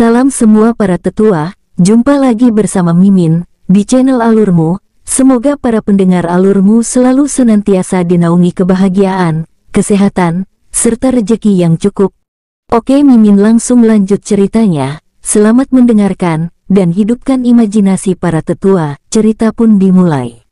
Salam semua para tetua, jumpa lagi bersama Mimin di channel Alurmu. Semoga para pendengar Alurmu selalu senantiasa dinaungi kebahagiaan, kesehatan, serta rezeki yang cukup. Oke, Mimin langsung lanjut ceritanya. Selamat mendengarkan dan hidupkan imajinasi para tetua. Cerita pun dimulai.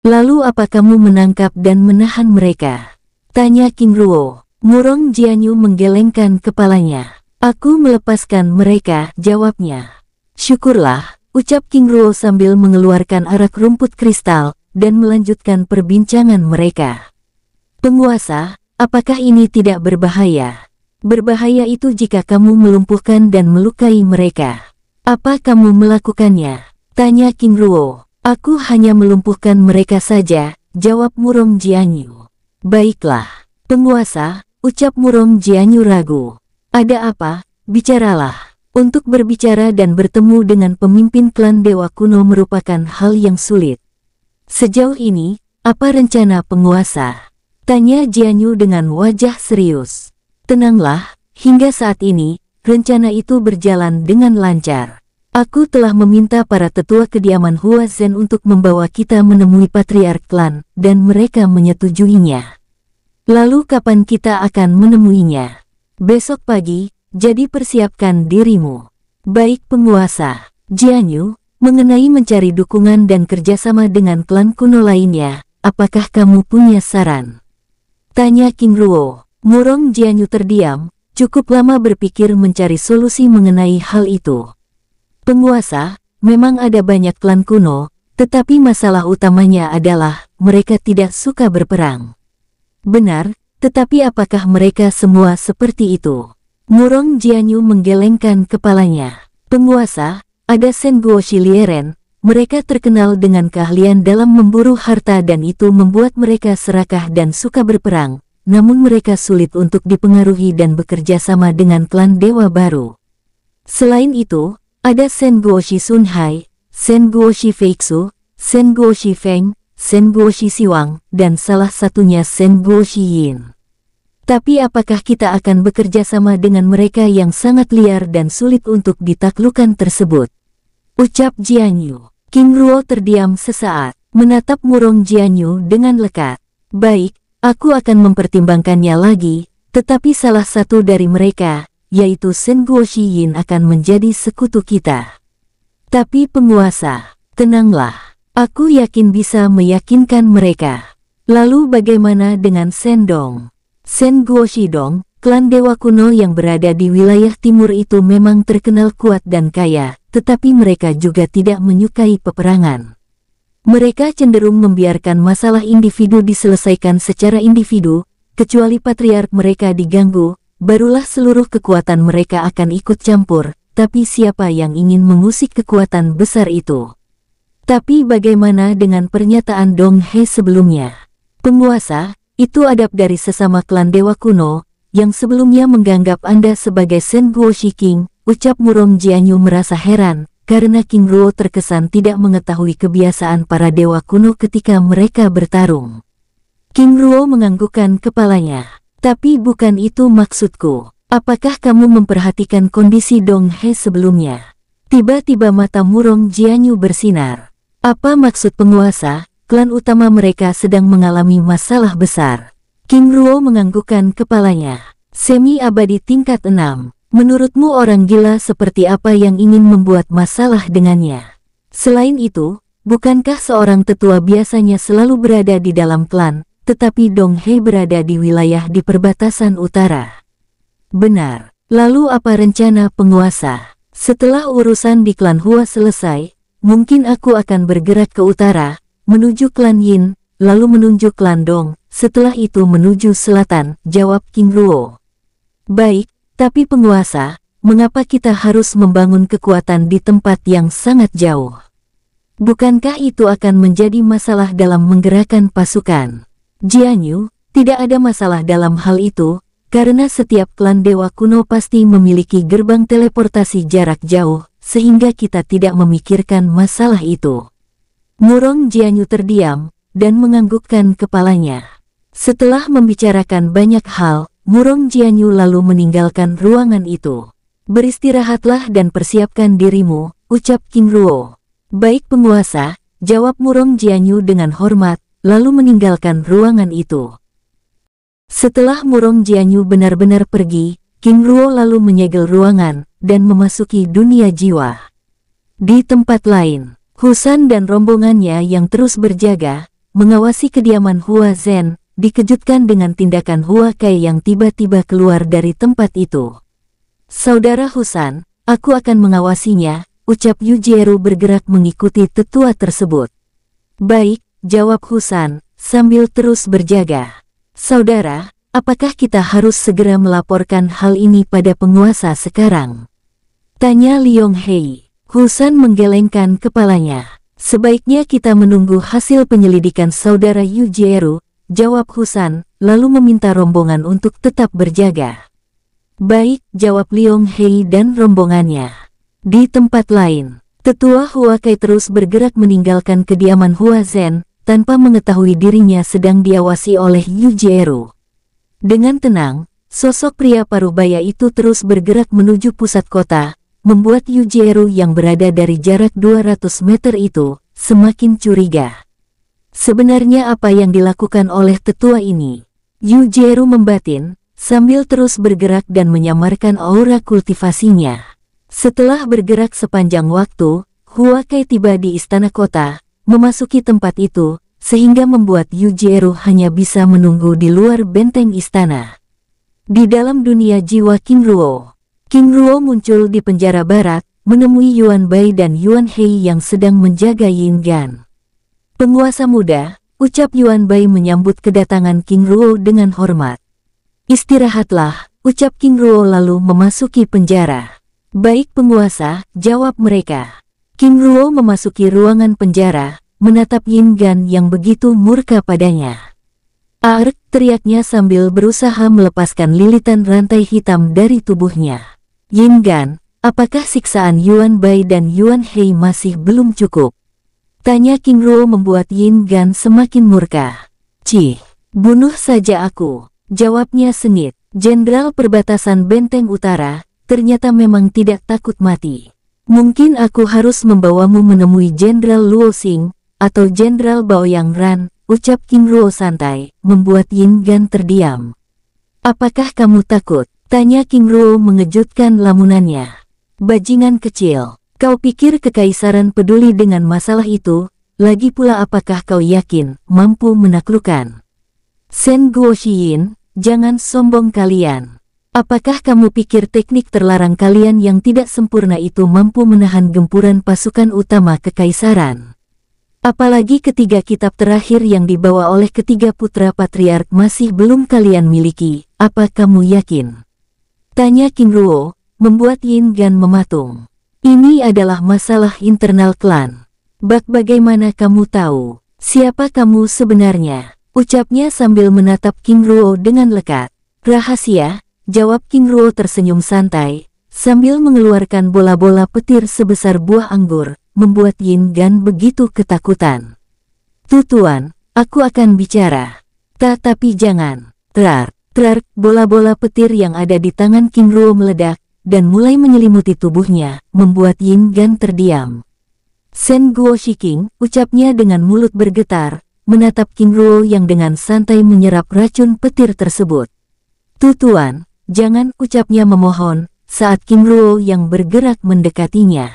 Lalu apa kamu menangkap dan menahan mereka? Tanya King Ruo. Murong Jianyu menggelengkan kepalanya. Aku melepaskan mereka, jawabnya. Syukurlah, ucap King Ruo sambil mengeluarkan arak rumput kristal dan melanjutkan perbincangan mereka. Penguasa, apakah ini tidak berbahaya? Berbahaya itu jika kamu melumpuhkan dan melukai mereka. Apa kamu melakukannya? Tanya King Ruo. Aku hanya melumpuhkan mereka saja, jawab Murong Jianyu. Baiklah, penguasa, ucap Murong Jianyu ragu. Ada apa? Bicaralah. Untuk berbicara dan bertemu dengan pemimpin klan Dewa Kuno merupakan hal yang sulit. Sejauh ini, apa rencana penguasa? Tanya Jianyu dengan wajah serius. Tenanglah, hingga saat ini, rencana itu berjalan dengan lancar. Aku telah meminta para tetua kediaman Hua Zhen untuk membawa kita menemui patriark klan, dan mereka menyetujuinya. Lalu kapan kita akan menemuinya? Besok pagi, jadi persiapkan dirimu. Baik penguasa. Jianyu, mengenai mencari dukungan dan kerjasama dengan klan kuno lainnya, apakah kamu punya saran? Tanya King Ruo. Murong Jianyu terdiam, cukup lama berpikir mencari solusi mengenai hal itu. Penguasa, memang ada banyak klan kuno, tetapi masalah utamanya adalah mereka tidak suka berperang. Benar, tetapi apakah mereka semua seperti itu? Murong Jianyu menggelengkan kepalanya. Penguasa, ada Shen Guoxi Lieren, mereka terkenal dengan keahlian dalam memburu harta dan itu membuat mereka serakah dan suka berperang, namun mereka sulit untuk dipengaruhi dan bekerja sama dengan klan Dewa Baru. Selain itu, ada Shen Guoxi Sun Hai, Shen Guoxi Feixu, Shen Guoxi Feng, Shen Guoxi Siwang, dan salah satunya Shen Guoxi Yin. Tapi apakah kita akan bekerja sama dengan mereka yang sangat liar dan sulit untuk ditaklukkan tersebut? Ucap Jianyu. King Ruo terdiam sesaat, menatap Murong Jianyu dengan lekat. Baik, aku akan mempertimbangkannya lagi, tetapi salah satu dari mereka, yaitu Shen Guoxi Yin akan menjadi sekutu kita. Tapi penguasa, tenanglah, aku yakin bisa meyakinkan mereka. Lalu bagaimana dengan Shen Dong? Shen Guoxi Dong, klan Dewa Kuno yang berada di wilayah timur itu memang terkenal kuat dan kaya, tetapi mereka juga tidak menyukai peperangan. Mereka cenderung membiarkan masalah individu diselesaikan secara individu, kecuali patriark mereka diganggu, barulah seluruh kekuatan mereka akan ikut campur, tapi siapa yang ingin mengusik kekuatan besar itu? Tapi bagaimana dengan pernyataan Dong He sebelumnya? Penguasa, itu adab dari sesama klan Dewa Kuno, yang sebelumnya menganggap Anda sebagai Shen Guoxi King, ucap Murong Jianyu merasa heran, karena King Ruo terkesan tidak mengetahui kebiasaan para Dewa Kuno ketika mereka bertarung. King Ruo menganggukkan kepalanya. Tapi bukan itu maksudku. Apakah kamu memperhatikan kondisi Dong He sebelumnya? Tiba-tiba mata Murong Jianyu bersinar. Apa maksud penguasa? Klan utama mereka sedang mengalami masalah besar. King Ruo menganggukkan kepalanya. Semi abadi tingkat 6. Menurutmu orang gila seperti apa yang ingin membuat masalah dengannya? Selain itu, bukankah seorang tetua biasanya selalu berada di dalam klan? Tetapi Dong He berada di wilayah di perbatasan utara. Benar. Lalu apa rencana penguasa? Setelah urusan di klan Hua selesai, mungkin aku akan bergerak ke utara, menuju klan Yin, lalu menuju klan Dong, setelah itu menuju selatan, jawab King Ruo. Baik, tapi penguasa, mengapa kita harus membangun kekuatan di tempat yang sangat jauh? Bukankah itu akan menjadi masalah dalam menggerakkan pasukan? Jianyu, tidak ada masalah dalam hal itu, karena setiap klan Dewa Kuno pasti memiliki gerbang teleportasi jarak jauh, sehingga kita tidak memikirkan masalah itu. Murong Jianyu terdiam dan menganggukkan kepalanya. Setelah membicarakan banyak hal, Murong Jianyu lalu meninggalkan ruangan itu. Beristirahatlah dan persiapkan dirimu, ucap King Ruo. Baik penguasa, jawab Murong Jianyu dengan hormat, lalu meninggalkan ruangan itu. Setelah Murong Jianyu benar-benar pergi, King Ruo lalu menyegel ruangan dan memasuki dunia jiwa. Di tempat lain, Husan dan rombongannya yang terus berjaga, mengawasi kediaman Hua Zhen, dikejutkan dengan tindakan Hua Kai yang tiba-tiba keluar dari tempat itu. Saudara Husan, aku akan mengawasinya, ucap Yu Jieru bergerak mengikuti tetua tersebut. Baik, jawab Husan, sambil terus berjaga. Saudara, apakah kita harus segera melaporkan hal ini pada penguasa sekarang? Tanya Liong Hei. Husan menggelengkan kepalanya. Sebaiknya kita menunggu hasil penyelidikan saudara Yu Jieru, jawab Husan, lalu meminta rombongan untuk tetap berjaga. Baik, jawab Liong Hei dan rombongannya. Di tempat lain, tetua Hua Kai terus bergerak meninggalkan kediaman Hua Zhen, tanpa mengetahui dirinya sedang diawasi oleh Yu Jieru. Dengan tenang, sosok pria parubaya itu terus bergerak menuju pusat kota, membuat Yu Jieru yang berada dari jarak 200 meter itu semakin curiga. Sebenarnya apa yang dilakukan oleh tetua ini? Yu Jieru membatin, sambil terus bergerak dan menyamarkan aura kultivasinya. Setelah bergerak sepanjang waktu, Hua Kai tiba di istana kota, memasuki tempat itu, sehingga membuat Yu Jieru hanya bisa menunggu di luar benteng istana. Di dalam dunia jiwa King Ruo muncul di penjara barat, menemui Yuan Bai dan Yuan Hei yang sedang menjaga Yin Gan. Penguasa muda, ucap Yuan Bai menyambut kedatangan King Ruo dengan hormat. Istirahatlah, ucap King Ruo lalu memasuki penjara. Baik penguasa, jawab mereka. King Ruo memasuki ruangan penjara, menatap Yin Gan yang begitu murka padanya. "Ark!" teriaknya sambil berusaha melepaskan lilitan rantai hitam dari tubuhnya. "Yin Gan, apakah siksaan Yuan Bai dan Yuan Hei masih belum cukup?" Tanya King Ruo membuat Yin Gan semakin murka. "Cih, bunuh saja aku," jawabnya sengit. Jenderal perbatasan Benteng Utara, ternyata memang tidak takut mati. "Mungkin aku harus membawamu menemui Jenderal Luo Xing atau Jenderal Baoyang Ran," ucap King Ruo santai, membuat Yin Gan terdiam. "Apakah kamu takut?" tanya King Ruo mengejutkan lamunannya. "Bajingan kecil, kau pikir kekaisaran peduli dengan masalah itu? Lagi pula apakah kau yakin mampu menaklukkan Shen Guoxiyin? Jangan sombong kalian. Apakah kamu pikir teknik terlarang kalian yang tidak sempurna itu mampu menahan gempuran pasukan utama kekaisaran? Apalagi ketiga kitab terakhir yang dibawa oleh ketiga putra patriark masih belum kalian miliki, apa kamu yakin?" tanya King Ruo, membuat Yin Gan mematung. "Ini adalah masalah internal klan. Bagaimana kamu tahu siapa kamu sebenarnya?" ucapnya sambil menatap King Ruo dengan lekat. "Rahasia," jawab King Ruo tersenyum santai, sambil mengeluarkan bola-bola petir sebesar buah anggur, membuat Yin Gan begitu ketakutan. "Tuan, aku akan bicara." Tapi jangan." Trar, bola-bola petir yang ada di tangan King Ruo meledak, dan mulai menyelimuti tubuhnya, membuat Yin Gan terdiam. "Shen Guoxiking," ucapnya dengan mulut bergetar, menatap King Ruo yang dengan santai menyerap racun petir tersebut. "Tuan, jangan," ucapnya memohon, saat King Ruo yang bergerak mendekatinya.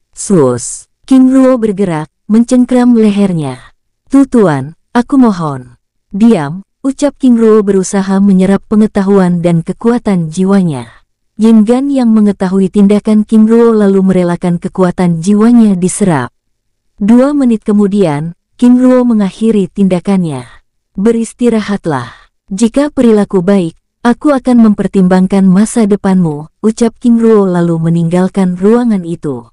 Sus, King Ruo bergerak, mencengkram lehernya. "Tuan, aku mohon." "Diam," ucap King Ruo berusaha menyerap pengetahuan dan kekuatan jiwanya. Yin Gan yang mengetahui tindakan King Ruo lalu merelakan kekuatan jiwanya diserap. 2 menit kemudian, King Ruo mengakhiri tindakannya. "Beristirahatlah. Jika perilaku baik, aku akan mempertimbangkan masa depanmu," ucap King Ruo lalu meninggalkan ruangan itu.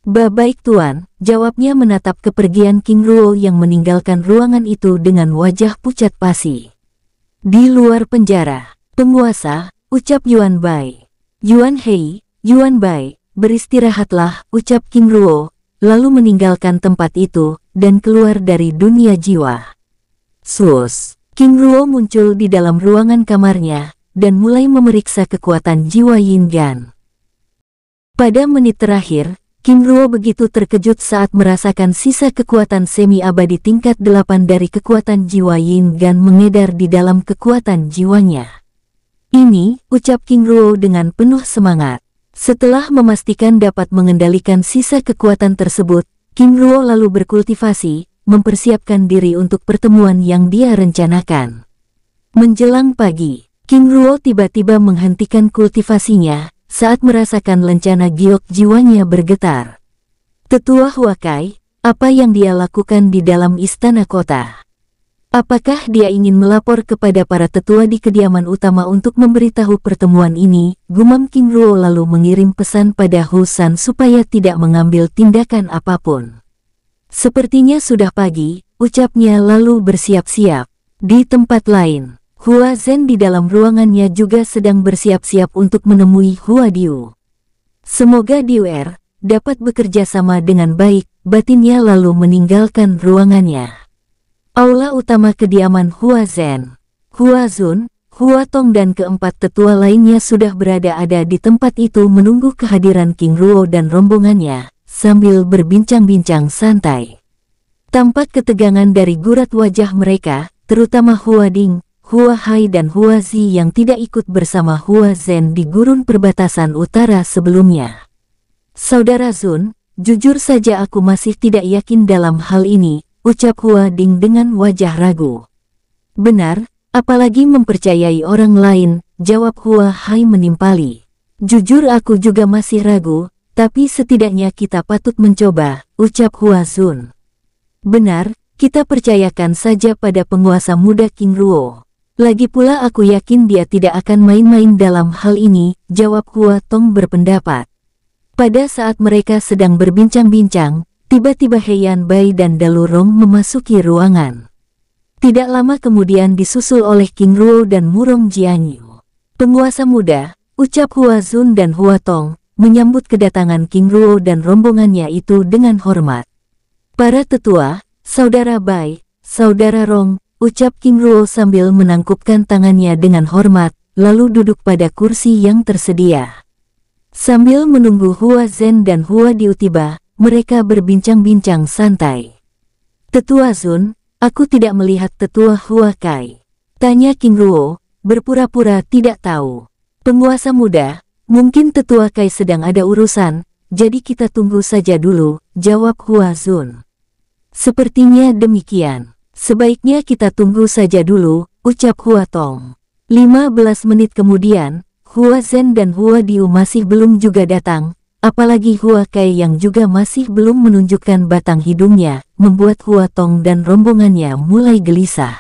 Baik tuan," jawabnya menatap kepergian King Ruo yang meninggalkan ruangan itu dengan wajah pucat pasi. Di luar penjara, penguasa, ucap Yuan Bai. "Yuan Hei, Yuan Bai, beristirahatlah," ucap King Ruo, lalu meninggalkan tempat itu, dan keluar dari dunia jiwa. Sus, King Ruo muncul di dalam ruangan kamarnya, dan mulai memeriksa kekuatan jiwa Yin Gan. Pada menit terakhir, King Ruo begitu terkejut saat merasakan sisa kekuatan semi-abadi tingkat 8 dari kekuatan jiwa Yin Gan mengedar di dalam kekuatan jiwanya. Ini, ucap King Ruo dengan penuh semangat. Setelah memastikan dapat mengendalikan sisa kekuatan tersebut, King Ruo lalu berkultivasi, mempersiapkan diri untuk pertemuan yang dia rencanakan. Menjelang pagi, King Ruo tiba-tiba menghentikan kultivasinya saat merasakan lencana giok jiwanya bergetar. Tetua Huakai, apa yang dia lakukan di dalam istana kota? Apakah dia ingin melapor kepada para tetua di kediaman utama untuk memberitahu pertemuan ini? Gumam King Ruo lalu mengirim pesan pada Hu San supaya tidak mengambil tindakan apapun. Sepertinya sudah pagi, ucapnya lalu bersiap-siap. Di tempat lain, Hua Zhen di dalam ruangannya juga sedang bersiap-siap untuk menemui Hua Diu. Semoga Diuer dapat bekerja sama dengan baik, batinnya lalu meninggalkan ruangannya. Aula utama kediaman Hua Zhen, Hua Zun, Hua Tong dan keempat tetua lainnya sudah ada di tempat itu menunggu kehadiran King Ruo dan rombongannya, sambil berbincang-bincang santai. Tampak ketegangan dari gurat wajah mereka, terutama Hua Ding, Hua Hai dan Hua Zi yang tidak ikut bersama Hua Zhen di gurun perbatasan utara sebelumnya. Saudara Zun, jujur saja aku masih tidak yakin dalam hal ini, ucap Hua Ding dengan wajah ragu. Benar, apalagi mempercayai orang lain, jawab Hua Hai menimpali. Jujur aku juga masih ragu, tapi setidaknya kita patut mencoba, ucap Hua Zun. Benar, kita percayakan saja pada penguasa muda King Ruo. Lagi pula aku yakin dia tidak akan main-main dalam hal ini, jawab Hua Tong berpendapat. Pada saat mereka sedang berbincang-bincang, tiba-tiba Heian Bai dan Dalurong memasuki ruangan. Tidak lama kemudian disusul oleh King Ruo dan Murong Jianyu. Penguasa muda, ucap Hua Zun dan Hua Tong, menyambut kedatangan King Ruo dan rombongannya itu dengan hormat. Para tetua, saudara Bai, saudara Rong, ucap King Ruo sambil menangkupkan tangannya dengan hormat, lalu duduk pada kursi yang tersedia. Sambil menunggu Hua Zhen dan Hua Diu tiba, mereka berbincang-bincang santai. Tetua Zun, aku tidak melihat tetua Hua Kai, tanya King Ruo, berpura-pura tidak tahu. Penguasa muda, mungkin tetua Kai sedang ada urusan, jadi kita tunggu saja dulu, jawab Hua Zun. Sepertinya demikian. Sebaiknya kita tunggu saja dulu, ucap Hua Tong. 15 menit kemudian, Hua Zhen dan Hua Diu masih belum juga datang, apalagi Hua Kai yang juga masih belum menunjukkan batang hidungnya, membuat Hua Tong dan rombongannya mulai gelisah.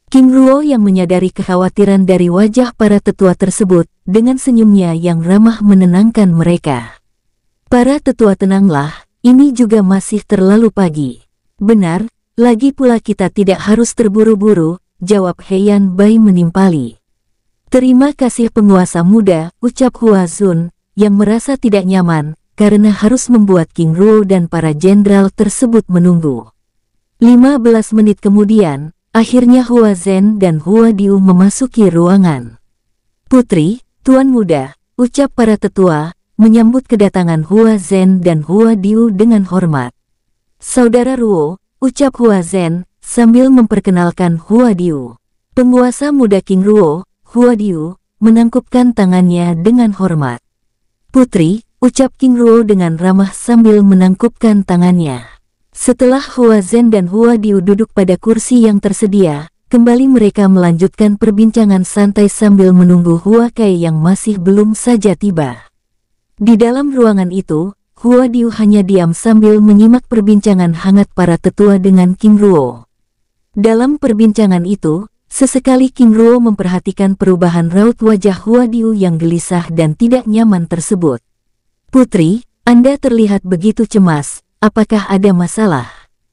King Ruo yang menyadari kekhawatiran dari wajah para tetua tersebut, dengan senyumnya yang ramah menenangkan mereka. Para tetua tenanglah, ini juga masih terlalu pagi. Benar, lagi pula kita tidak harus terburu-buru, jawab Heian Bai menimpali. Terima kasih penguasa muda, ucap Hua Zun, yang merasa tidak nyaman, karena harus membuat King Ruo dan para jenderal tersebut menunggu. 15 menit kemudian, akhirnya Hua Zhen dan Hua Diu memasuki ruangan. Putri, Tuan Muda, ucap para tetua, menyambut kedatangan Hua Zhen dan Hua Diu dengan hormat. Saudara Ruo, ucap Hua Zhen, sambil memperkenalkan Hua Diu. Penguasa muda King Ruo, Hua Diu, menangkupkan tangannya dengan hormat. Putri, ucap King Ruo dengan ramah sambil menangkupkan tangannya. Setelah Hua Zhen dan Hua Diu duduk pada kursi yang tersedia, kembali mereka melanjutkan perbincangan santai sambil menunggu Hua Kai yang masih belum saja tiba. Di dalam ruangan itu, Hua Diu hanya diam sambil menyimak perbincangan hangat para tetua dengan King Ruo. Dalam perbincangan itu, sesekali King Ruo memperhatikan perubahan raut wajah Hua Diu yang gelisah dan tidak nyaman tersebut. Putri, Anda terlihat begitu cemas, apakah ada masalah?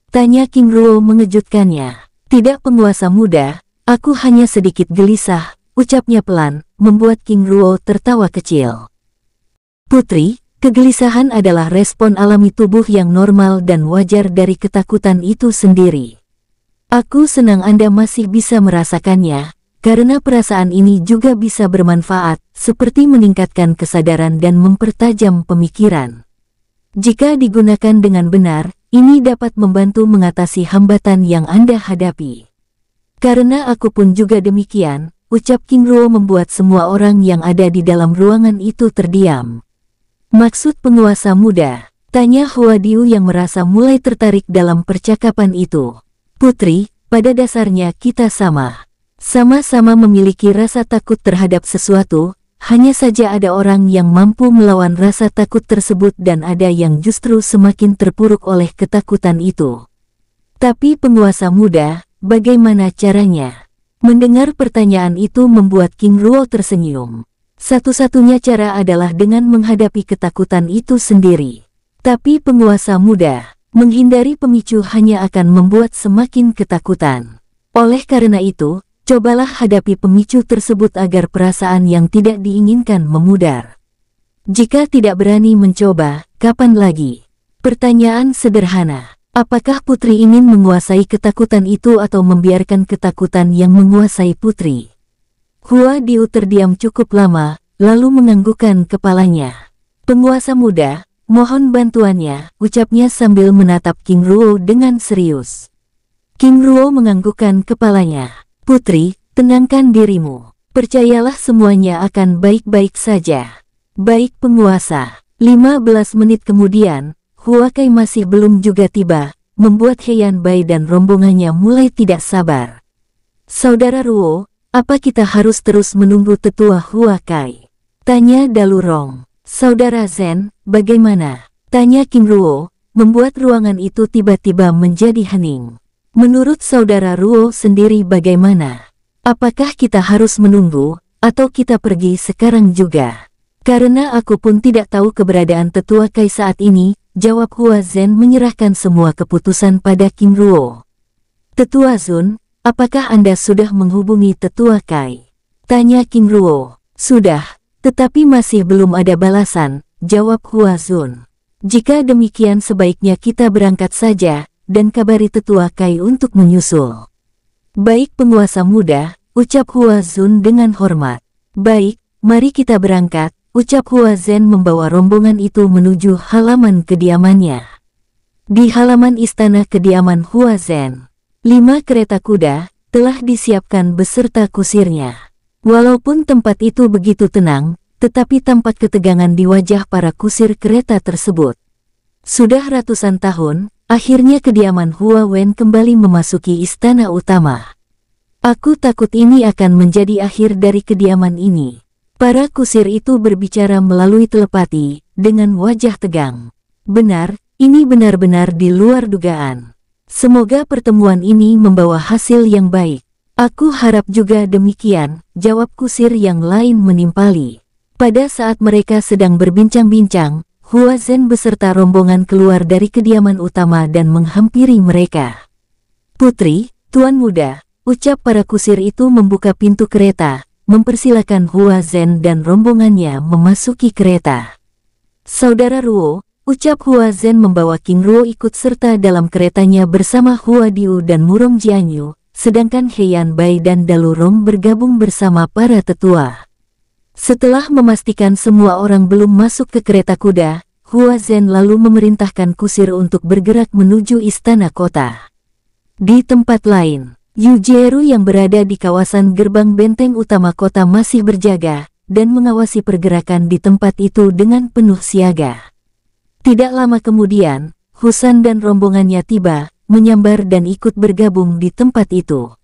Tanya King Ruo mengejutkannya. Tidak penguasa muda, aku hanya sedikit gelisah, ucapnya pelan, membuat King Ruo tertawa kecil. Putri, Kegelisahan adalah respon alami tubuh yang normal dan wajar dari ketakutan itu sendiri. Aku senang Anda masih bisa merasakannya, karena perasaan ini juga bisa bermanfaat, seperti meningkatkan kesadaran dan mempertajam pemikiran. Jika digunakan dengan benar, ini dapat membantu mengatasi hambatan yang Anda hadapi. Karena aku pun juga demikian, ucap King Ruo membuat semua orang yang ada di dalam ruangan itu terdiam. Maksud penguasa muda? Tanya Hua Diu yang merasa mulai tertarik dalam percakapan itu. Putri, pada dasarnya kita sama. Sama-sama memiliki rasa takut terhadap sesuatu, hanya saja ada orang yang mampu melawan rasa takut tersebut dan ada yang justru semakin terpuruk oleh ketakutan itu. Tapi penguasa muda, bagaimana caranya? Mendengar pertanyaan itu membuat King Ruo tersenyum. Satu-satunya cara adalah dengan menghadapi ketakutan itu sendiri. Tapi penguasa muda, menghindari pemicu hanya akan membuat semakin ketakutan. Oleh karena itu, cobalah hadapi pemicu tersebut agar perasaan yang tidak diinginkan memudar. Jika tidak berani mencoba, kapan lagi? Pertanyaan sederhana. Apakah putri ingin menguasai ketakutan itu atau membiarkan ketakutan yang menguasai putri? Hua Diu terdiam cukup lama, lalu menganggukkan kepalanya. Penguasa muda, mohon bantuannya, ucapnya sambil menatap King Ruo dengan serius. King Ruo menganggukkan kepalanya. Putri, tenangkan dirimu. Percayalah semuanya akan baik-baik saja. Baik penguasa. 15 menit kemudian, Hua Kai masih belum juga tiba, membuat Heian Bai dan rombongannya mulai tidak sabar. Saudara Ruo, apa kita harus terus menunggu tetua Hua Kai? Tanya Dalurong. Saudara Zen, bagaimana? Tanya King Ruo, membuat ruangan itu tiba-tiba menjadi hening. Menurut saudara Ruo sendiri bagaimana? Apakah kita harus menunggu, atau kita pergi sekarang juga? Karena aku pun tidak tahu keberadaan tetua Kai saat ini, jawab Hua Zen menyerahkan semua keputusan pada King Ruo. Tetua Zun, apakah Anda sudah menghubungi tetua Kai? Tanya King Ruo. Sudah, tetapi masih belum ada balasan, jawab Hua Zun. Jika demikian sebaiknya kita berangkat saja, dan kabari tetua Kai untuk menyusul. Baik penguasa muda, ucap Hua Zun dengan hormat. Baik, mari kita berangkat, ucap Hua Zen membawa rombongan itu menuju halaman kediamannya. Di halaman istana kediaman Hua Zen, 5 kereta kuda telah disiapkan beserta kusirnya. Walaupun tempat itu begitu tenang, tetapi tampak ketegangan di wajah para kusir kereta tersebut. Sudah ratusan tahun, akhirnya kediaman Hua Wen kembali memasuki istana utama. Aku takut ini akan menjadi akhir dari kediaman ini. Para kusir itu berbicara melalui telepati, dengan wajah tegang. Benar, ini benar-benar di luar dugaan. Semoga pertemuan ini membawa hasil yang baik. Aku harap juga demikian, jawab kusir yang lain menimpali. Pada saat mereka sedang berbincang-bincang, Hua Zen beserta rombongan keluar dari kediaman utama dan menghampiri mereka. Putri, Tuan Muda, ucap para kusir itu membuka pintu kereta, mempersilakan Hua Zen dan rombongannya memasuki kereta. Saudara Ruo, ucap Hua Zen membawa King Ruo ikut serta dalam keretanya bersama Hua Diu dan Murong Jianyu, sedangkan Heian Bai dan Dalurong bergabung bersama para tetua. Setelah memastikan semua orang belum masuk ke kereta kuda, Hua Zen lalu memerintahkan kusir untuk bergerak menuju istana kota. Di tempat lain, Yu Jieru yang berada di kawasan gerbang benteng utama kota masih berjaga, dan mengawasi pergerakan di tempat itu dengan penuh siaga. Tidak lama kemudian, Husan dan rombongannya tiba, menyambar dan ikut bergabung di tempat itu.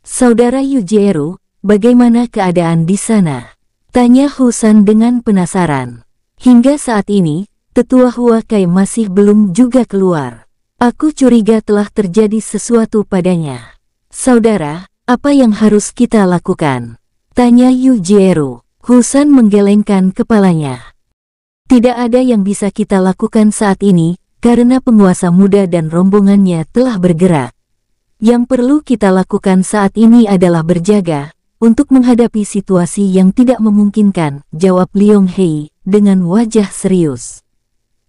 Saudara Yu Jieru, bagaimana keadaan di sana? Tanya Husan dengan penasaran. Hingga saat ini, tetua Hua Kai masih belum juga keluar. Aku curiga telah terjadi sesuatu padanya. Saudara, apa yang harus kita lakukan? Tanya Yu Jieru. Husan menggelengkan kepalanya. Tidak ada yang bisa kita lakukan saat ini, karena penguasa muda dan rombongannya telah bergerak. Yang perlu kita lakukan saat ini adalah berjaga, untuk menghadapi situasi yang tidak memungkinkan, jawab Liong Hei, dengan wajah serius.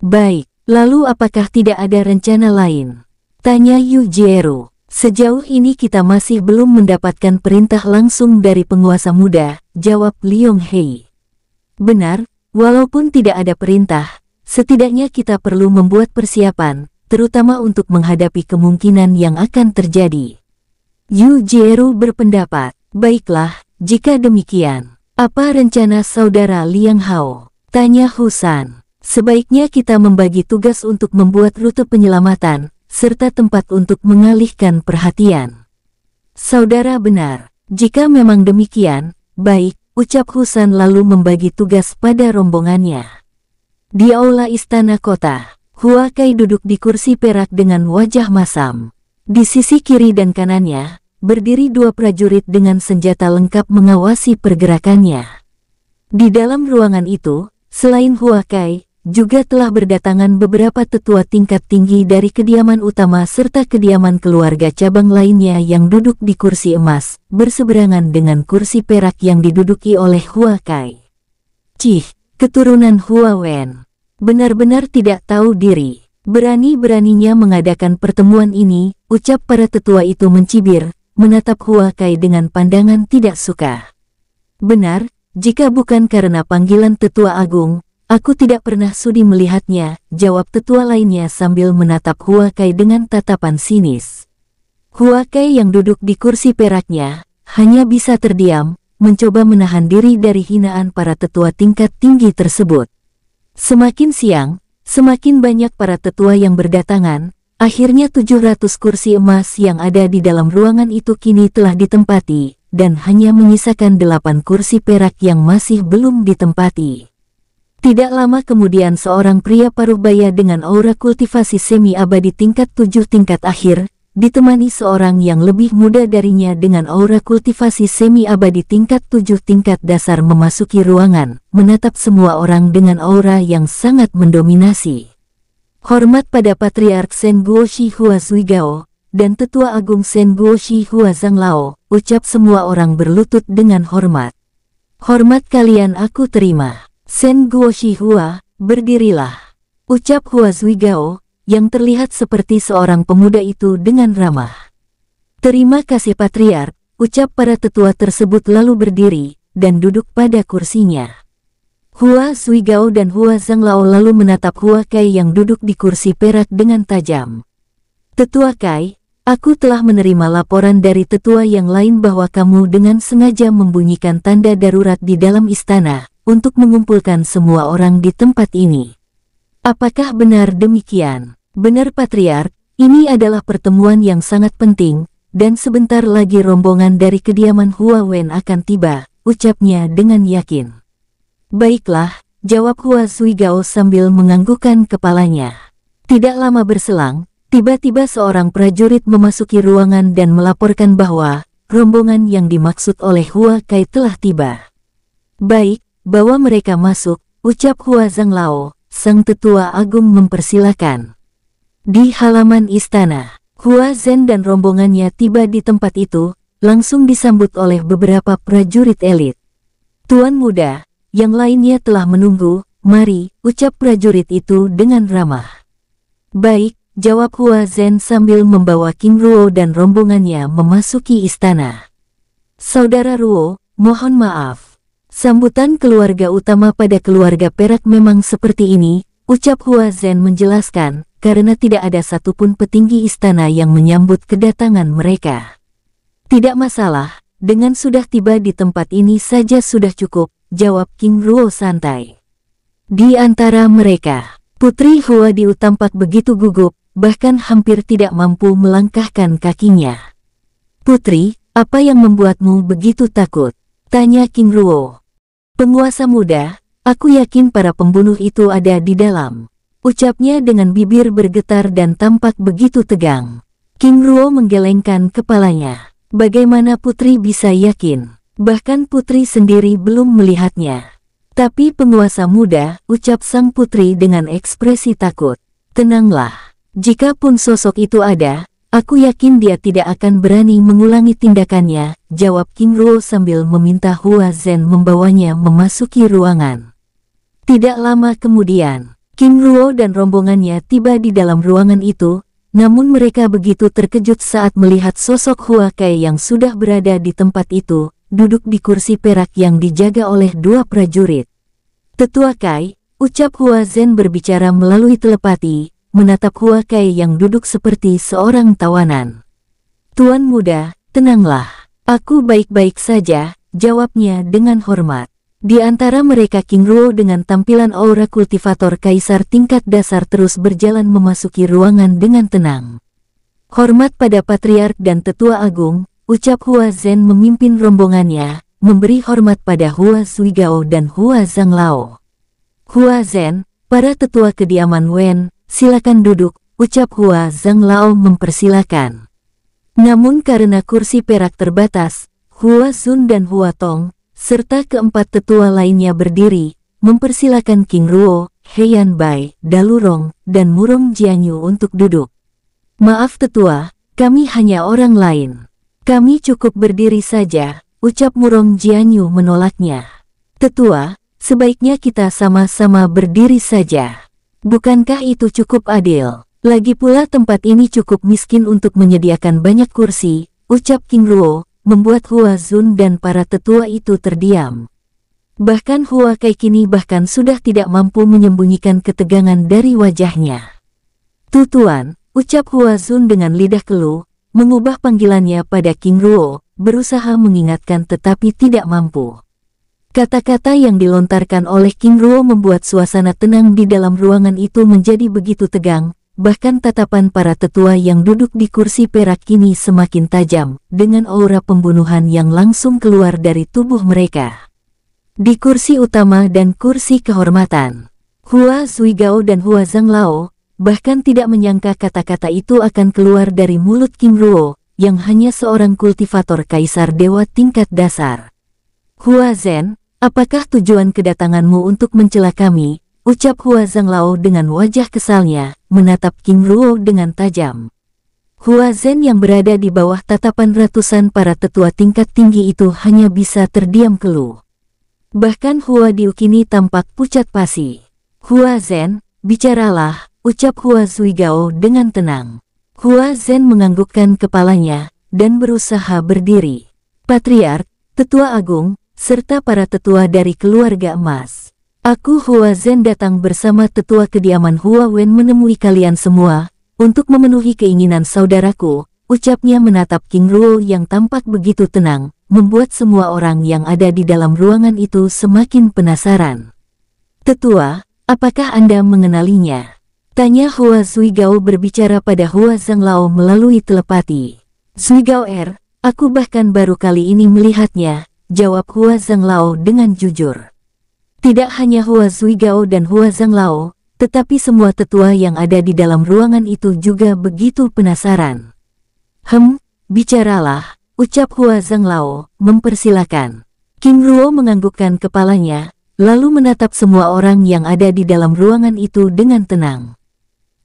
Baik, lalu apakah tidak ada rencana lain? Tanya Yu Jieru. Sejauh ini kita masih belum mendapatkan perintah langsung dari penguasa muda, jawab Liong Hei. Benar, walaupun tidak ada perintah, setidaknya kita perlu membuat persiapan, terutama untuk menghadapi kemungkinan yang akan terjadi. Yu Jieru berpendapat, baiklah, jika demikian, apa rencana saudara Liang Hao? Tanya Husan. Sebaiknya kita membagi tugas untuk membuat rute penyelamatan, serta tempat untuk mengalihkan perhatian. Saudara benar, jika memang demikian, baik, ucap Husan lalu membagi tugas pada rombongannya. Di aula istana kota, Hua Kai duduk di kursi perak dengan wajah masam. Di sisi kiri dan kanannya, berdiri dua prajurit dengan senjata lengkap mengawasi pergerakannya. Di dalam ruangan itu, selain Hua Kai, juga telah berdatangan beberapa tetua tingkat tinggi dari kediaman utama serta kediaman keluarga cabang lainnya yang duduk di kursi emas, berseberangan dengan kursi perak yang diduduki oleh Hua Kai. Cih, keturunan Hua Wen. Benar-benar tidak tahu diri. Berani-beraninya mengadakan pertemuan ini, ucap para tetua itu mencibir, menatap Hua Kai dengan pandangan tidak suka. Benar, jika bukan karena panggilan tetua agung, aku tidak pernah sudi melihatnya, jawab tetua lainnya sambil menatap Hua Kai dengan tatapan sinis. Hua Kai yang duduk di kursi peraknya, hanya bisa terdiam, mencoba menahan diri dari hinaan para tetua tingkat tinggi tersebut. Semakin siang, semakin banyak para tetua yang berdatangan, akhirnya 700 kursi emas yang ada di dalam ruangan itu kini telah ditempati, dan hanya menyisakan 8 kursi perak yang masih belum ditempati. Tidak lama kemudian seorang pria paruh baya dengan aura kultivasi semi-abadi tingkat 7 tingkat akhir, ditemani seorang yang lebih muda darinya dengan aura kultivasi semi-abadi tingkat 7 tingkat dasar memasuki ruangan, menatap semua orang dengan aura yang sangat mendominasi. Hormat pada Patriark Sen Guoshi Hua Zuigao, dan Tetua Agung Sen Guoshi Hua Zanglao, ucap semua orang berlutut dengan hormat. Hormat kalian aku terima. Sen Guoshi Hua, berdirilah, ucap Hua Zuigao, yang terlihat seperti seorang pemuda itu dengan ramah. Terima kasih Patriark, ucap para tetua tersebut lalu berdiri, dan duduk pada kursinya. Hua Zuigao dan Hua Zanglao lalu menatap Hua Kai yang duduk di kursi perak dengan tajam. Tetua Kai, aku telah menerima laporan dari tetua yang lain bahwa kamu dengan sengaja membunyikan tanda darurat di dalam istana, untuk mengumpulkan semua orang di tempat ini. Apakah benar demikian? Benar Patriark, ini adalah pertemuan yang sangat penting, dan sebentar lagi rombongan dari kediaman Hua Wen akan tiba, ucapnya dengan yakin. Baiklah, jawab Hua Zuigao sambil menganggukkan kepalanya. Tidak lama berselang, tiba-tiba seorang prajurit memasuki ruangan dan melaporkan bahwa rombongan yang dimaksud oleh Hua Kai telah tiba. Baik, bawa mereka masuk, ucap Hua Zanglao, sang tetua agung mempersilakan. Di halaman istana, Hua Zhen dan rombongannya tiba di tempat itu, langsung disambut oleh beberapa prajurit elit. Tuan muda, yang lainnya telah menunggu, mari, ucap prajurit itu dengan ramah. Baik, jawab Hua Zhen sambil membawa King Ruo dan rombongannya memasuki istana. Saudara Ruo, mohon maaf. Sambutan keluarga utama pada keluarga perak memang seperti ini, ucap Hua Zhen menjelaskan, karena tidak ada satupun petinggi istana yang menyambut kedatangan mereka. Tidak masalah, dengan sudah tiba di tempat ini saja sudah cukup, jawab King Ruo santai. Di antara mereka, Putri Hua Diu tampak begitu gugup, bahkan hampir tidak mampu melangkahkan kakinya. Putri, apa yang membuatmu begitu takut? Tanya King Ruo. Penguasa muda, aku yakin para pembunuh itu ada di dalam, ucapnya dengan bibir bergetar dan tampak begitu tegang. King Ruo menggelengkan kepalanya. Bagaimana putri bisa yakin? Bahkan putri sendiri belum melihatnya. Tapi penguasa muda, ucap sang putri dengan ekspresi takut. Tenanglah, jikapun sosok itu ada, aku yakin dia tidak akan berani mengulangi tindakannya, jawab King Ruo sambil meminta Hua Zhen membawanya memasuki ruangan. Tidak lama kemudian, King Ruo dan rombongannya tiba di dalam ruangan itu, namun mereka begitu terkejut saat melihat sosok Hua Kai yang sudah berada di tempat itu, duduk di kursi perak yang dijaga oleh dua prajurit. "Tetua Kai," ucap Hua Zhen berbicara melalui telepati, menatap Hua Kai yang duduk seperti seorang tawanan. "Tuan muda, tenanglah. Aku baik-baik saja," jawabnya dengan hormat. Di antara mereka King Ruo dengan tampilan aura kultivator kaisar tingkat dasar terus berjalan memasuki ruangan dengan tenang. "Hormat pada Patriark dan Tetua Agung," ucap Hua Zhen memimpin rombongannya, memberi hormat pada Hua Zuigao dan Hua Zanglao. "Hua Zhen, para tetua kediaman Wen, silakan duduk," ucap Hua Zanglao mempersilakan. Namun karena kursi perak terbatas, Hua Zun dan Hua Tong, serta keempat tetua lainnya berdiri, mempersilakan King Ruo, Heian Bai, Dalurong, dan Murong Jianyu untuk duduk. "Maaf tetua, kami hanya orang lain. Kami cukup berdiri saja," ucap Murong Jianyu menolaknya. "Tetua, sebaiknya kita sama-sama berdiri saja. Bukankah itu cukup adil? Lagi pula tempat ini cukup miskin untuk menyediakan banyak kursi," ucap King Ruo, membuat Hua Zun dan para tetua itu terdiam. Bahkan Hua Kai kini bahkan sudah tidak mampu menyembunyikan ketegangan dari wajahnya. "Tuan," ucap Hua Zun dengan lidah keluh, mengubah panggilannya pada King Ruo, berusaha mengingatkan tetapi tidak mampu. Kata-kata yang dilontarkan oleh King Ruo membuat suasana tenang di dalam ruangan itu menjadi begitu tegang. Bahkan tatapan para tetua yang duduk di kursi perak kini semakin tajam, dengan aura pembunuhan yang langsung keluar dari tubuh mereka. Di kursi utama dan kursi kehormatan, Hua Zuigao dan Hua Zanglao bahkan tidak menyangka kata-kata itu akan keluar dari mulut King Ruo, yang hanya seorang kultivator kaisar dewa tingkat dasar. "Hua Zhen, apakah tujuan kedatanganmu untuk mencela kami?" ucap Hua Zanglao dengan wajah kesalnya, menatap King Ruo dengan tajam. Hua Zhen yang berada di bawah tatapan ratusan para tetua tingkat tinggi itu hanya bisa terdiam keluh. Bahkan Hua Diu kini tampak pucat pasi. "Hua Zhen, bicaralah," ucap Hua Zuigao dengan tenang. Hua Zhen menganggukkan kepalanya, dan berusaha berdiri. "Patriark, Tetua Agung, serta para tetua dari keluarga emas. Aku Hua Zhen datang bersama tetua kediaman Hua Wen menemui kalian semua, untuk memenuhi keinginan saudaraku," ucapnya menatap King Ruo yang tampak begitu tenang, membuat semua orang yang ada di dalam ruangan itu semakin penasaran. "Tetua, apakah Anda mengenalinya?" tanya Hua Zuigao berbicara pada Hua Zanglao melalui telepati. "Zuigao aku bahkan baru kali ini melihatnya," jawab Hua Zanglao dengan jujur. Tidak hanya Hua Zuigao dan Hua Zanglao, tetapi semua tetua yang ada di dalam ruangan itu juga begitu penasaran. Bicaralah," ucap Hua Zanglao, mempersilakan. King Ruo menganggukkan kepalanya, lalu menatap semua orang yang ada di dalam ruangan itu dengan tenang.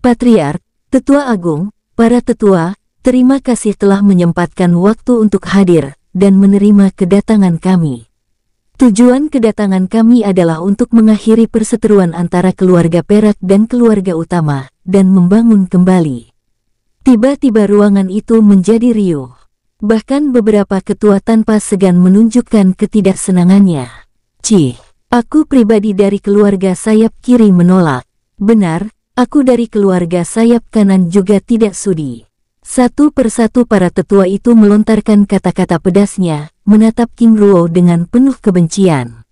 "Patriark, Tetua Agung, para tetua, terima kasih telah menyempatkan waktu untuk hadir, dan menerima kedatangan kami. Tujuan kedatangan kami adalah untuk mengakhiri perseteruan antara keluarga perak dan keluarga utama, dan membangun kembali." Tiba-tiba ruangan itu menjadi riuh. Bahkan beberapa ketua tanpa segan menunjukkan ketidaksenangannya. Aku pribadi dari keluarga sayap kiri menolak." "Benar, aku dari keluarga sayap kanan juga tidak sudi." Satu persatu para tetua itu melontarkan kata-kata pedasnya, menatap King Ruo dengan penuh kebencian.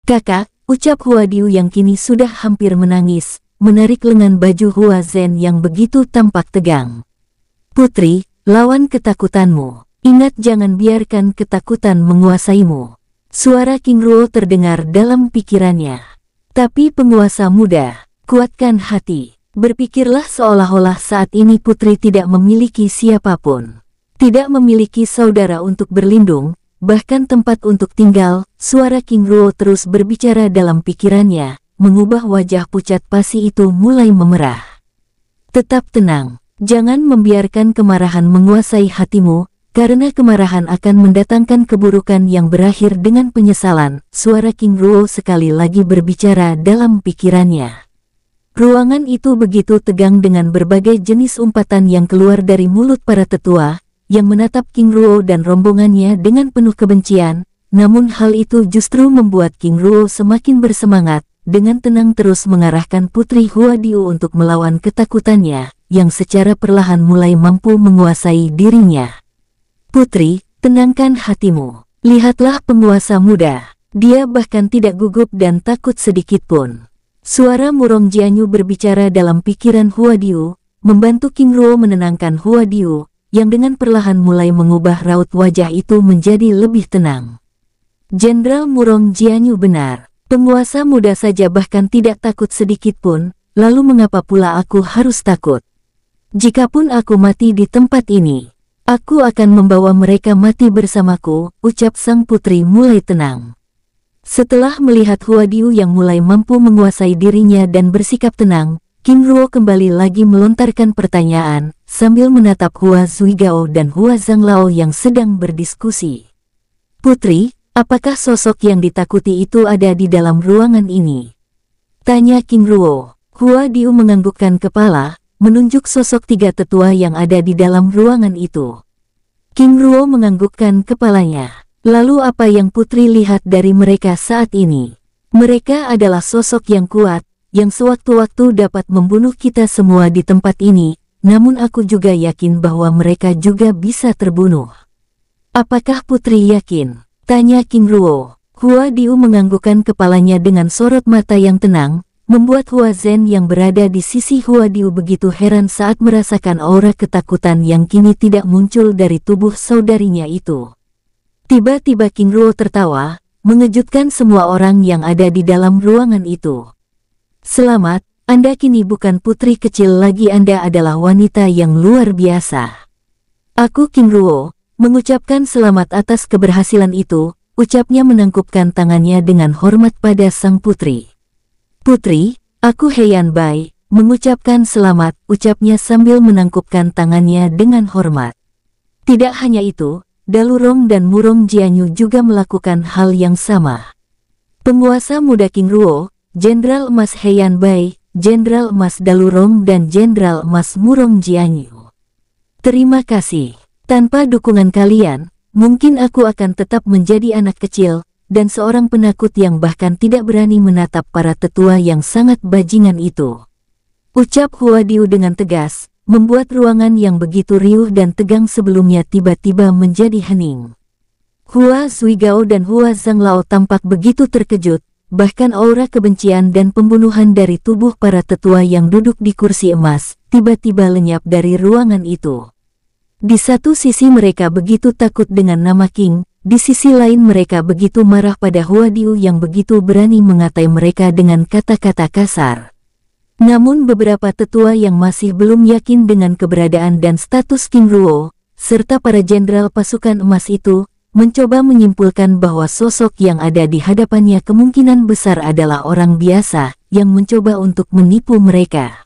"Kakak," ucap Hua Diu yang kini sudah hampir menangis, menarik lengan baju Hua Zhen yang begitu tampak tegang. "Putri, lawan ketakutanmu. Ingat jangan biarkan ketakutan menguasaimu." Suara King Ruo terdengar dalam pikirannya. "Tapi penguasa muda, kuatkan hati. Berpikirlah seolah-olah saat ini putri tidak memiliki siapapun. Tidak memiliki saudara untuk berlindung, bahkan tempat untuk tinggal." Suara King Ruo terus berbicara dalam pikirannya, mengubah wajah pucat pasi itu mulai memerah. "Tetap tenang, jangan membiarkan kemarahan menguasai hatimu," Karena kemarahan akan mendatangkan keburukan yang berakhir dengan penyesalan, suara King Ruo sekali lagi berbicara dalam pikirannya. Ruangan itu begitu tegang dengan berbagai jenis umpatan yang keluar dari mulut para tetua, yang menatap King Ruo dan rombongannya dengan penuh kebencian, namun hal itu justru membuat King Ruo semakin bersemangat, dengan tenang terus mengarahkan Putri Huadiu untuk melawan ketakutannya, yang secara perlahan mulai mampu menguasai dirinya. Putri, tenangkan hatimu. Lihatlah penguasa muda. Dia bahkan tidak gugup dan takut sedikit pun. Suara Murong Jianyu berbicara dalam pikiran Huadiu, membantu King Ruo menenangkan Huadiu, yang dengan perlahan mulai mengubah raut wajah itu menjadi lebih tenang. Jenderal Murong Jianyu benar. Penguasa muda saja bahkan tidak takut sedikit pun, lalu mengapa pula aku harus takut? Jikapun aku mati di tempat ini, aku akan membawa mereka mati bersamaku, ucap sang putri mulai tenang. Setelah melihat Huadiu yang mulai mampu menguasai dirinya dan bersikap tenang, King Ruo kembali lagi melontarkan pertanyaan, sambil menatap Hua Zuigao dan Hua Zanglao yang sedang berdiskusi. Putri, apakah sosok yang ditakuti itu ada di dalam ruangan ini? Tanya King Ruo. Huadiu menganggukkan kepala, menunjuk sosok tiga tetua yang ada di dalam ruangan itu. King Ruo menganggukkan kepalanya. Lalu apa yang putri lihat dari mereka saat ini? Mereka adalah sosok yang kuat, yang sewaktu-waktu dapat membunuh kita semua di tempat ini, namun aku juga yakin bahwa mereka juga bisa terbunuh. Apakah putri yakin? Tanya King Ruo. Huadiu menganggukkan kepalanya dengan sorot mata yang tenang, membuat Hua Zhen yang berada di sisi Huadiu begitu heran saat merasakan aura ketakutan yang kini tidak muncul dari tubuh saudarinya itu. Tiba-tiba King Ruo tertawa, mengejutkan semua orang yang ada di dalam ruangan itu. Selamat, Anda kini bukan putri kecil lagi, Anda adalah wanita yang luar biasa. Aku King Ruo, mengucapkan selamat atas keberhasilan itu, ucapnya menangkupkan tangannya dengan hormat pada sang putri. Putri, aku Heian Bai, mengucapkan selamat, ucapnya sambil menangkupkan tangannya dengan hormat. Tidak hanya itu, Dalurong dan Murong Jianyu juga melakukan hal yang sama. Penguasa muda King Ruo, Jenderal Emas Heian Bai, Jenderal Emas Dalurong dan Jenderal Emas Murong Jianyu. Terima kasih. Tanpa dukungan kalian, mungkin aku akan tetap menjadi anak kecil, dan seorang penakut yang bahkan tidak berani menatap para tetua yang sangat bajingan itu. Ucap Huadiu dengan tegas, membuat ruangan yang begitu riuh dan tegang sebelumnya tiba-tiba menjadi hening. Hua Zuigao dan Hua Zanglao tampak begitu terkejut, bahkan aura kebencian dan pembunuhan dari tubuh para tetua yang duduk di kursi emas, tiba-tiba lenyap dari ruangan itu. Di satu sisi mereka begitu takut dengan nama King, di sisi lain mereka begitu marah pada Huadiu yang begitu berani mengatai mereka dengan kata-kata kasar. Namun beberapa tetua yang masih belum yakin dengan keberadaan dan status King Ruo, serta para jenderal pasukan emas itu, mencoba menyimpulkan bahwa sosok yang ada di hadapannya kemungkinan besar adalah orang biasa, yang mencoba untuk menipu mereka.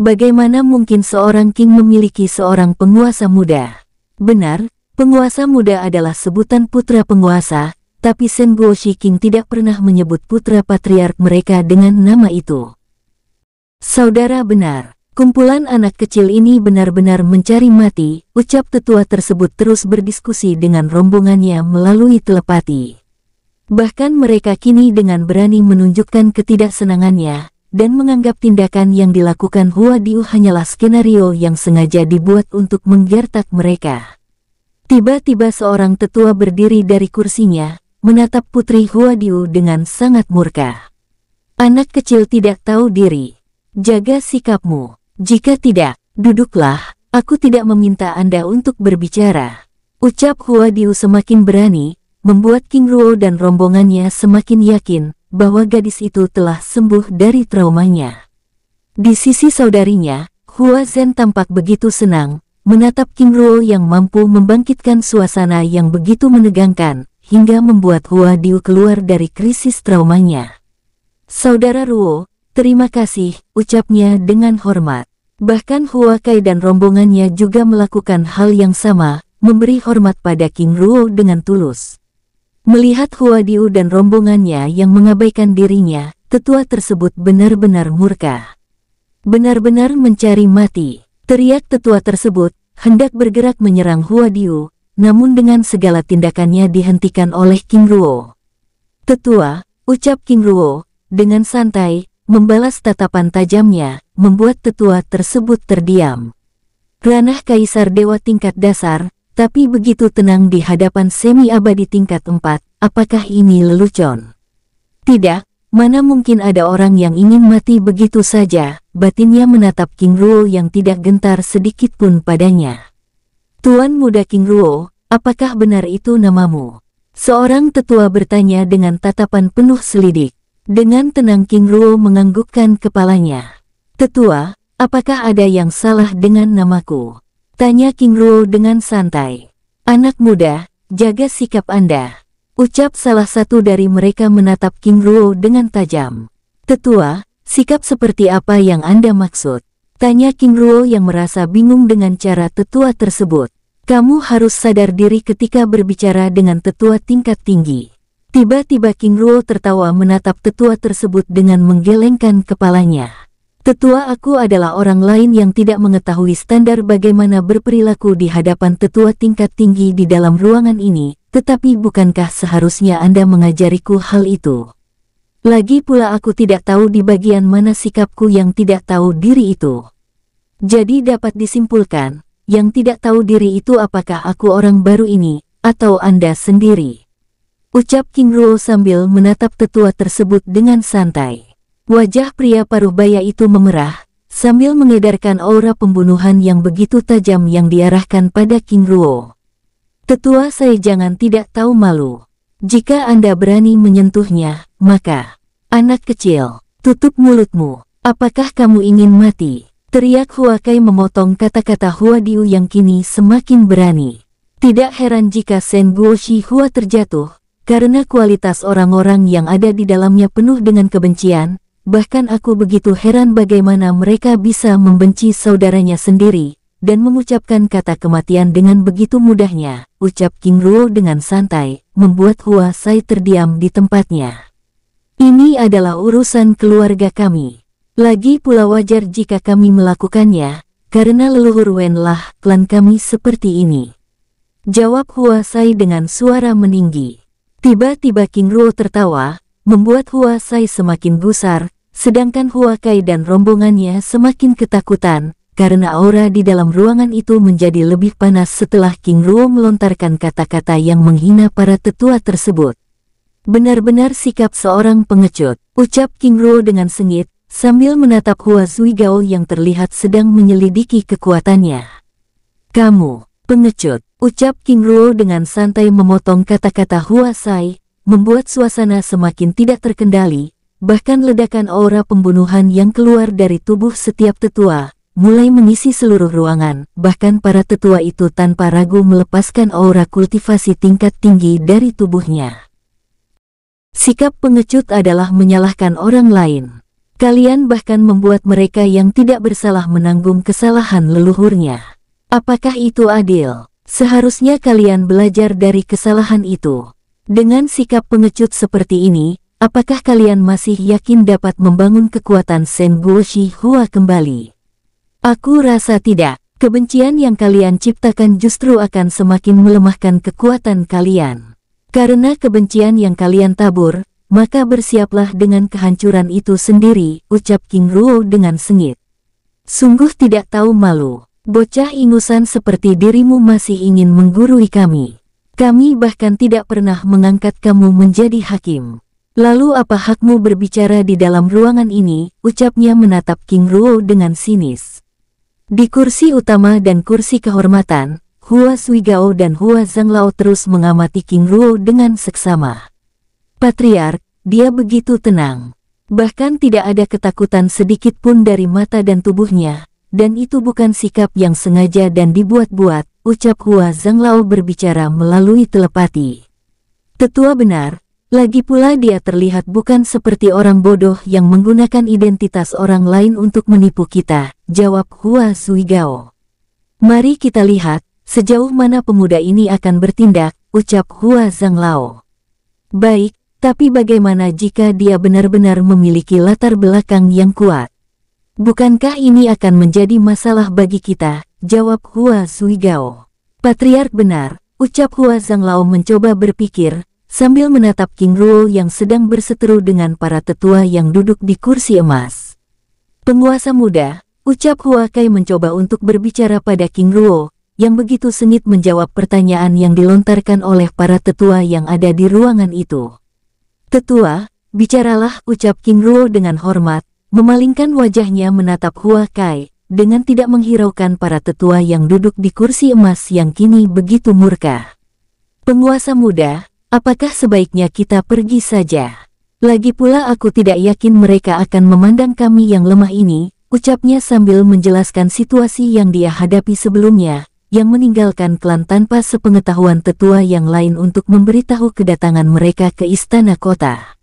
Bagaimana mungkin seorang king memiliki seorang penguasa muda? Benar, penguasa muda adalah sebutan putra penguasa, tapi Shen Guoshi King tidak pernah menyebut putra patriark mereka dengan nama itu. Saudara benar, kumpulan anak kecil ini benar-benar mencari mati, ucap tetua tersebut terus berdiskusi dengan rombongannya melalui telepati. Bahkan mereka kini dengan berani menunjukkan ketidaksenangannya, dan menganggap tindakan yang dilakukan Huadiu hanyalah skenario yang sengaja dibuat untuk menggertak mereka. Tiba-tiba seorang tetua berdiri dari kursinya, menatap putri Huadiu dengan sangat murka. Anak kecil tidak tahu diri. Jaga sikapmu. Jika tidak, duduklah, aku tidak meminta Anda untuk berbicara. Ucap Huadiu semakin berani, membuat King Ruo dan rombongannya semakin yakin bahwa gadis itu telah sembuh dari traumanya. Di sisi saudarinya, Hua Zhen tampak begitu senang, menatap King Ruo yang mampu membangkitkan suasana yang begitu menegangkan, hingga membuat Huadiu keluar dari krisis traumanya. Saudara Ruo, terima kasih, ucapnya dengan hormat. Bahkan Hua Kai dan rombongannya juga melakukan hal yang sama, memberi hormat pada King Ruo dengan tulus. Melihat Hua Diu dan rombongannya yang mengabaikan dirinya, tetua tersebut benar-benar murka. Benar-benar mencari mati, teriak tetua tersebut, hendak bergerak menyerang Hua Diu, namun dengan segala tindakannya dihentikan oleh King Ruo. Tetua, ucap King Ruo, dengan santai, membalas tatapan tajamnya, membuat tetua tersebut terdiam. Ranah Kaisar Dewa tingkat dasar, tapi begitu tenang di hadapan semi-abadi tingkat 4, apakah ini lelucon? Tidak, mana mungkin ada orang yang ingin mati begitu saja, batinnya menatap King Ruo yang tidak gentar sedikit pun padanya. Tuan muda King Ruo, apakah benar itu namamu? Seorang tetua bertanya dengan tatapan penuh selidik. Dengan tenang King Ruo menganggukkan kepalanya. Tetua, apakah ada yang salah dengan namaku? Tanya King Ruo dengan santai. Anak muda, jaga sikap Anda. Ucap salah satu dari mereka menatap King Ruo dengan tajam. Tetua, sikap seperti apa yang Anda maksud? Tanya King Ruo yang merasa bingung dengan cara tetua tersebut. Kamu harus sadar diri ketika berbicara dengan tetua tingkat tinggi. Tiba-tiba King Ruo tertawa menatap tetua tersebut dengan menggelengkan kepalanya. Tetua, aku adalah orang lain yang tidak mengetahui standar bagaimana berperilaku di hadapan tetua tingkat tinggi di dalam ruangan ini, tetapi bukankah seharusnya Anda mengajariku hal itu? Lagi pula aku tidak tahu di bagian mana sikapku yang tidak tahu diri itu. Jadi dapat disimpulkan, yang tidak tahu diri itu apakah aku orang baru ini, atau Anda sendiri? Ucap King Ruo sambil menatap tetua tersebut dengan santai. Wajah pria paruh baya itu memerah, sambil mengedarkan aura pembunuhan yang begitu tajam yang diarahkan pada King Ruo. Tetua, saya jangan tidak tahu malu. Jika Anda berani menyentuhnya, maka... Anak kecil, tutup mulutmu. Apakah kamu ingin mati? Teriak Hua Kai memotong kata-kata Hua Diu yang kini semakin berani. Tidak heran jika Shen Guoshi Hua terjatuh, karena kualitas orang-orang yang ada di dalamnya penuh dengan kebencian, bahkan aku begitu heran bagaimana mereka bisa membenci saudaranya sendiri, dan mengucapkan kata kematian dengan begitu mudahnya, ucap King Ruo dengan santai, membuat Hua Sai terdiam di tempatnya. Ini adalah urusan keluarga kami. Lagi pula wajar jika kami melakukannya, karena leluhur Wen lah klan kami seperti ini. Jawab Hua Sai dengan suara meninggi. Tiba-tiba King Ruo tertawa, membuat Hua Sai semakin gusar, sedangkan Hua Kai dan rombongannya semakin ketakutan, karena aura di dalam ruangan itu menjadi lebih panas setelah King Ruo melontarkan kata-kata yang menghina para tetua tersebut. Benar-benar sikap seorang pengecut, ucap King Ruo dengan sengit, sambil menatap Hua Zuigao yang terlihat sedang menyelidiki kekuatannya. Kamu, pengecut. Ucap King Ruo dengan santai memotong kata-kata Hua Sai, membuat suasana semakin tidak terkendali, bahkan ledakan aura pembunuhan yang keluar dari tubuh setiap tetua, mulai mengisi seluruh ruangan, bahkan para tetua itu tanpa ragu melepaskan aura kultivasi tingkat tinggi dari tubuhnya. Sikap pengecut adalah menyalahkan orang lain. Kalian bahkan membuat mereka yang tidak bersalah menanggung kesalahan leluhurnya. Apakah itu adil? Seharusnya kalian belajar dari kesalahan itu. Dengan sikap pengecut seperti ini, apakah kalian masih yakin dapat membangun kekuatan Shen Guoshi Hua kembali? Aku rasa tidak. Kebencian yang kalian ciptakan justru akan semakin melemahkan kekuatan kalian. Karena kebencian yang kalian tabur, maka bersiaplah dengan kehancuran itu sendiri, ucap King Ruo dengan sengit. Sungguh tidak tahu malu. Bocah ingusan seperti dirimu masih ingin menggurui kami. Kami bahkan tidak pernah mengangkat kamu menjadi hakim. Lalu apa hakmu berbicara di dalam ruangan ini, ucapnya menatap King Ruo dengan sinis. Di kursi utama dan kursi kehormatan, Hua Zuigao dan Hua Zanglao terus mengamati King Ruo dengan seksama. Patriark, dia begitu tenang. Bahkan tidak ada ketakutan sedikit pun dari mata dan tubuhnya. Dan itu bukan sikap yang sengaja dan dibuat-buat, ucap Hua Zanglao berbicara melalui telepati. Tetua benar, lagi pula dia terlihat bukan seperti orang bodoh yang menggunakan identitas orang lain untuk menipu kita, jawab Hua Zuigao. Mari kita lihat, sejauh mana pemuda ini akan bertindak, ucap Hua Zanglao. Baik, tapi bagaimana jika dia benar-benar memiliki latar belakang yang kuat? Bukankah ini akan menjadi masalah bagi kita, jawab Hua Zuigao. Patriark benar, ucap Hua Zanglao mencoba berpikir, sambil menatap King Ruo yang sedang berseteru dengan para tetua yang duduk di kursi emas. Penguasa muda, ucap Hua Kai mencoba untuk berbicara pada King Ruo, yang begitu sengit menjawab pertanyaan yang dilontarkan oleh para tetua yang ada di ruangan itu. Tetua, bicaralah, ucap King Ruo dengan hormat, memalingkan wajahnya menatap Hua Kai, dengan tidak menghiraukan para tetua yang duduk di kursi emas yang kini begitu murka. Penguasa muda, apakah sebaiknya kita pergi saja? Lagi pula aku tidak yakin mereka akan memandang kami yang lemah ini, ucapnya sambil menjelaskan situasi yang dia hadapi sebelumnya, yang meninggalkan klan tanpa sepengetahuan tetua yang lain untuk memberitahu kedatangan mereka ke istana kota.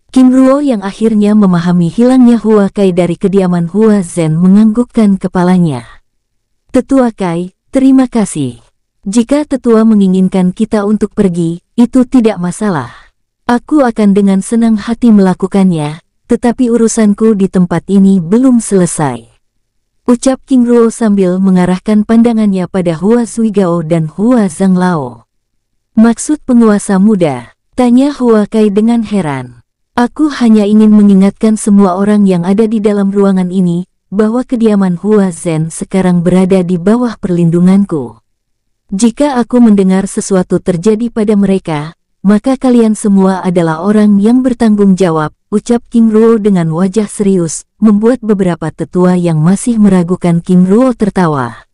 King Ruo yang akhirnya memahami hilangnya Hua Kai dari kediaman Hua Zhen menganggukkan kepalanya. Tetua Kai, terima kasih. Jika tetua menginginkan kita untuk pergi, itu tidak masalah. Aku akan dengan senang hati melakukannya, tetapi urusanku di tempat ini belum selesai. Ucap King Ruo sambil mengarahkan pandangannya pada Hua Zuigao dan Hua Zanglao. Maksud penguasa muda? Tanya Hua Kai dengan heran. Aku hanya ingin mengingatkan semua orang yang ada di dalam ruangan ini, bahwa kediaman Hua Zhen sekarang berada di bawah perlindunganku. Jika aku mendengar sesuatu terjadi pada mereka, maka kalian semua adalah orang yang bertanggung jawab, ucap King Ruo dengan wajah serius, membuat beberapa tetua yang masih meragukan King Ruo tertawa.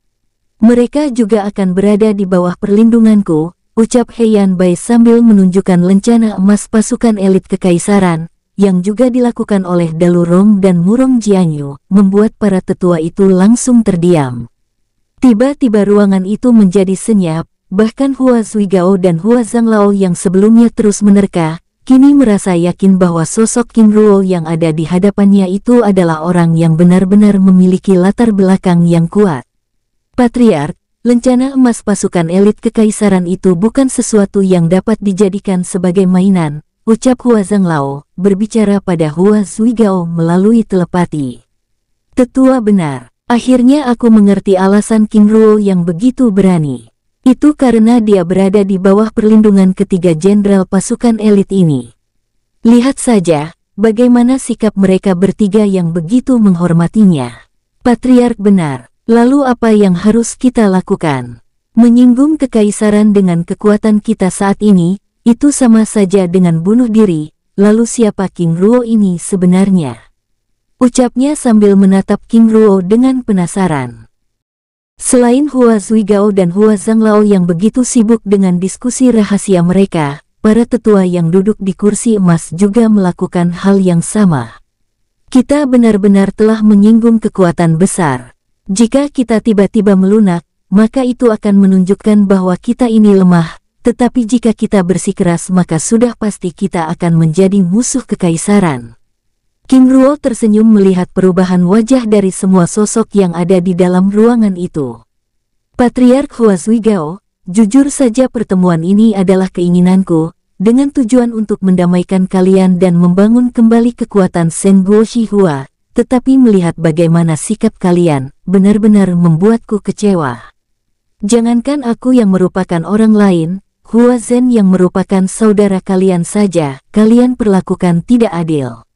Mereka juga akan berada di bawah perlindunganku, ucap Heian Bai sambil menunjukkan lencana emas pasukan elit kekaisaran, yang juga dilakukan oleh Dalu Rong dan Murong Jianyu, membuat para tetua itu langsung terdiam. Tiba-tiba ruangan itu menjadi senyap, bahkan Hua Zuigao dan Hua Zanglao yang sebelumnya terus menerka, kini merasa yakin bahwa sosok King Ruo yang ada di hadapannya itu adalah orang yang benar-benar memiliki latar belakang yang kuat. Patriark, lencana emas pasukan elit kekaisaran itu bukan sesuatu yang dapat dijadikan sebagai mainan, ucap Hua Zanglao, berbicara pada Hua Zuigao melalui telepati. Tetua benar, akhirnya aku mengerti alasan King Ruo yang begitu berani. Itu karena dia berada di bawah perlindungan ketiga jenderal pasukan elit ini. Lihat saja, bagaimana sikap mereka bertiga yang begitu menghormatinya. Patriark benar. Lalu apa yang harus kita lakukan? Menyinggung kekaisaran dengan kekuatan kita saat ini, itu sama saja dengan bunuh diri. Lalu siapa King Ruo ini sebenarnya? Ucapnya sambil menatap King Ruo dengan penasaran. Selain Hua Zuigao dan Hua Zanglao yang begitu sibuk dengan diskusi rahasia mereka, para tetua yang duduk di kursi emas juga melakukan hal yang sama. Kita benar-benar telah menyinggung kekuatan besar. Jika kita tiba-tiba melunak, maka itu akan menunjukkan bahwa kita ini lemah, tetapi jika kita bersikeras maka sudah pasti kita akan menjadi musuh kekaisaran. King Ruo tersenyum melihat perubahan wajah dari semua sosok yang ada di dalam ruangan itu. Patriark Hua Zuigao, jujur saja pertemuan ini adalah keinginanku, dengan tujuan untuk mendamaikan kalian dan membangun kembali kekuatan Shen Guo Shi Hua. Tetapi melihat bagaimana sikap kalian, benar-benar membuatku kecewa. Jangankan aku yang merupakan orang lain, Hua Zhen yang merupakan saudara kalian saja, kalian perlakukan tidak adil.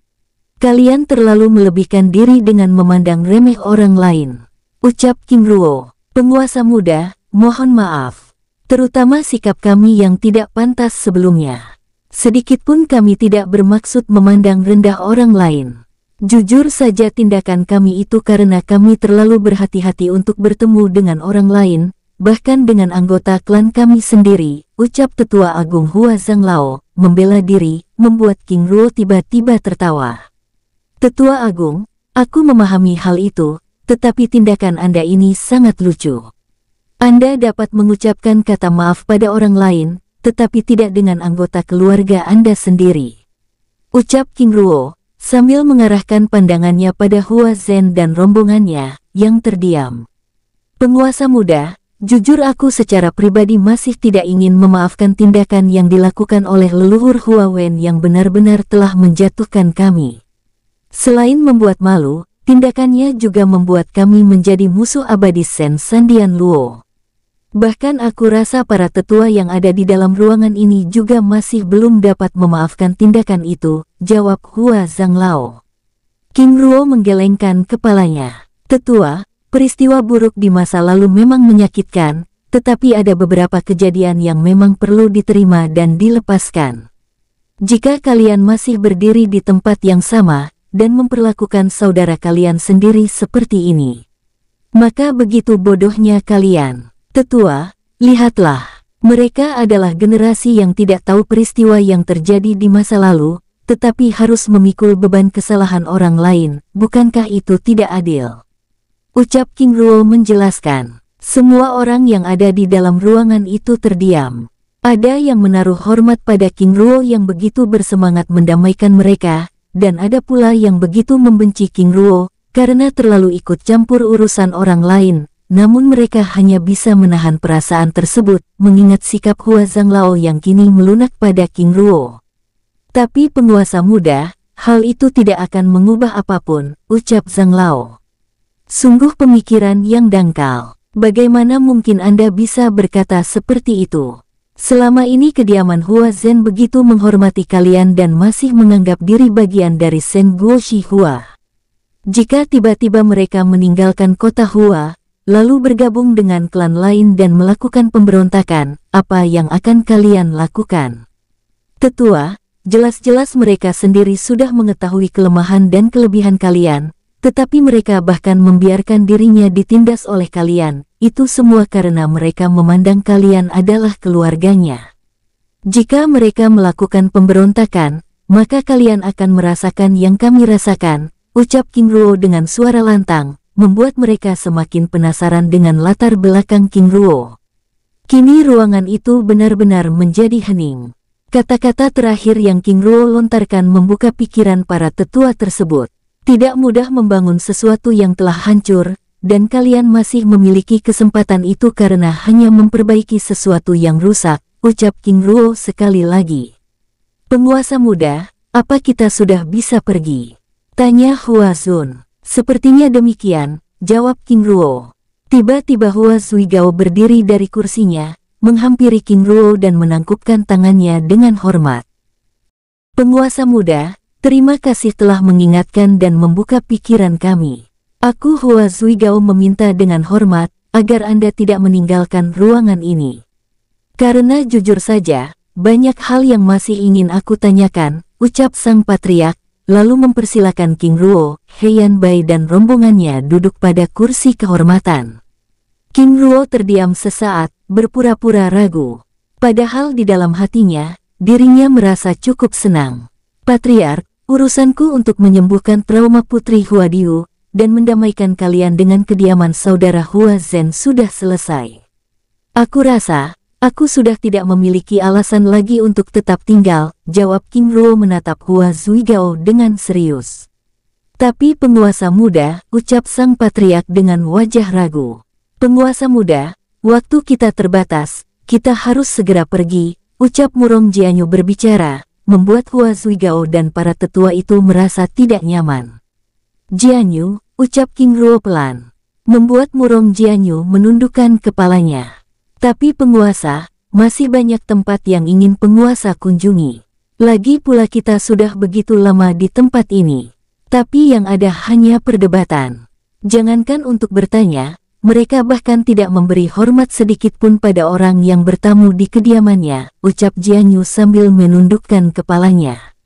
Kalian terlalu melebihkan diri dengan memandang remeh orang lain. Ucap King Ruo, penguasa muda, mohon maaf. Terutama sikap kami yang tidak pantas sebelumnya. Sedikitpun kami tidak bermaksud memandang rendah orang lain. Jujur saja tindakan kami itu karena kami terlalu berhati-hati untuk bertemu dengan orang lain, bahkan dengan anggota klan kami sendiri, ucap Tetua Agung Hua Zanglao, membela diri, membuat King Ruo tiba-tiba tertawa. Tetua Agung, aku memahami hal itu, tetapi tindakan Anda ini sangat lucu. Anda dapat mengucapkan kata maaf pada orang lain, tetapi tidak dengan anggota keluarga Anda sendiri. Ucap King Ruo, sambil mengarahkan pandangannya pada Hua Zhen dan rombongannya, yang terdiam. Penguasa muda, Jujur aku secara pribadi masih tidak ingin memaafkan tindakan yang dilakukan oleh leluhur Hua Wen yang benar-benar telah menjatuhkan kami. Selain membuat malu, tindakannya juga membuat kami menjadi musuh abadi Sen Sandian Luo. Bahkan aku rasa para tetua yang ada di dalam ruangan ini juga masih belum dapat memaafkan tindakan itu, jawab Hua Zanglao. King Ruo menggelengkan kepalanya. Tetua, peristiwa buruk di masa lalu memang menyakitkan, tetapi ada beberapa kejadian yang memang perlu diterima dan dilepaskan. Jika kalian masih berdiri di tempat yang sama, dan memperlakukan saudara kalian sendiri seperti ini, maka begitu bodohnya kalian. Tetua, lihatlah, mereka adalah generasi yang tidak tahu peristiwa yang terjadi di masa lalu, tetapi harus memikul beban kesalahan orang lain, bukankah itu tidak adil? Ucap King Ruo menjelaskan. Semua orang yang ada di dalam ruangan itu terdiam. Ada yang menaruh hormat pada King Ruo yang begitu bersemangat mendamaikan mereka, dan ada pula yang begitu membenci King Ruo, karena terlalu ikut campur urusan orang lain. Namun mereka hanya bisa menahan perasaan tersebut, mengingat sikap Hua Zanglao yang kini melunak pada King Ruo. Tapi penguasa muda, hal itu tidak akan mengubah apapun, ucap Zanglao. Sungguh pemikiran yang dangkal. Bagaimana mungkin Anda bisa berkata seperti itu? Selama ini kediaman Hua Zhen begitu menghormati kalian dan masih menganggap diri bagian dari Sen Guoshi Hua. Jika tiba-tiba mereka meninggalkan kota Hua, lalu bergabung dengan klan lain dan melakukan pemberontakan, apa yang akan kalian lakukan? Tetua, jelas-jelas mereka sendiri sudah mengetahui kelemahan dan kelebihan kalian, tetapi mereka bahkan membiarkan dirinya ditindas oleh kalian, itu semua karena mereka memandang kalian adalah keluarganya. Jika mereka melakukan pemberontakan, maka kalian akan merasakan yang kami rasakan, ucap King Ruo dengan suara lantang, membuat mereka semakin penasaran dengan latar belakang King Ruo. Kini ruangan itu benar-benar menjadi hening. Kata-kata terakhir yang King Ruo lontarkan membuka pikiran para tetua tersebut. Tidak mudah membangun sesuatu yang telah hancur, dan kalian masih memiliki kesempatan itu karena hanya memperbaiki sesuatu yang rusak, ucap King Ruo sekali lagi. Penguasa muda, apa kita sudah bisa pergi? Tanya Hua Zun. Sepertinya demikian, jawab King Ruo. Tiba-tiba Hua Zuigao berdiri dari kursinya, menghampiri King Ruo dan menangkupkan tangannya dengan hormat. Penguasa muda, terima kasih telah mengingatkan dan membuka pikiran kami. Aku Hua Zuigao meminta dengan hormat, agar Anda tidak meninggalkan ruangan ini. Karena jujur saja, banyak hal yang masih ingin aku tanyakan, ucap sang patriark, lalu mempersilakan King Ruo, Heian Bai dan rombongannya duduk pada kursi kehormatan. King Ruo terdiam sesaat, berpura-pura ragu. Padahal di dalam hatinya, dirinya merasa cukup senang. Patriark, urusanku untuk menyembuhkan trauma Putri Hua Diu, dan mendamaikan kalian dengan kediaman saudara Hua Zhen sudah selesai. Aku rasa, aku sudah tidak memiliki alasan lagi untuk tetap tinggal, jawab King Ruo menatap Hua Zuigao dengan serius. Tapi penguasa muda, ucap sang patriark dengan wajah ragu. Penguasa muda, waktu kita terbatas, kita harus segera pergi, ucap Murong Jianyu berbicara, membuat Hua Zuigao dan para tetua itu merasa tidak nyaman. Jianyu, ucap King Ruo pelan, membuat Murong Jianyu menundukkan kepalanya. Tapi penguasa, masih banyak tempat yang ingin penguasa kunjungi. Lagi pula kita sudah begitu lama di tempat ini. Tapi yang ada hanya perdebatan. Jangankan untuk bertanya, mereka bahkan tidak memberi hormat sedikit pun pada orang yang bertamu di kediamannya, ucap Jianyu sambil menundukkan kepalanya.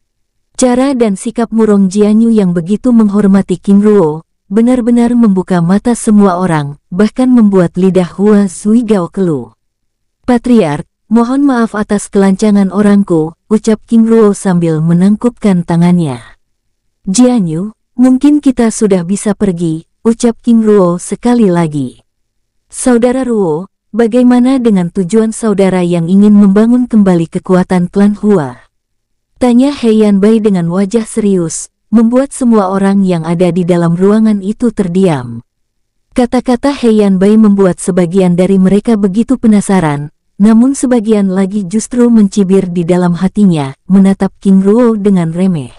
Cara dan sikap Murong Jianyu yang begitu menghormati King Ruo, benar-benar membuka mata semua orang, bahkan membuat lidah Hua Zuigao keluh. Patriark, mohon maaf atas kelancangan orangku, ucap King Ruo sambil menangkupkan tangannya. Jianyu, mungkin kita sudah bisa pergi, ucap King Ruo sekali lagi. Saudara Ruo, bagaimana dengan tujuan saudara yang ingin membangun kembali kekuatan klan Hua? Tanya Heian Bai dengan wajah serius, membuat semua orang yang ada di dalam ruangan itu terdiam. Kata-kata Heian Bai membuat sebagian dari mereka begitu penasaran, namun sebagian lagi justru mencibir di dalam hatinya, menatap King Ruo dengan remeh.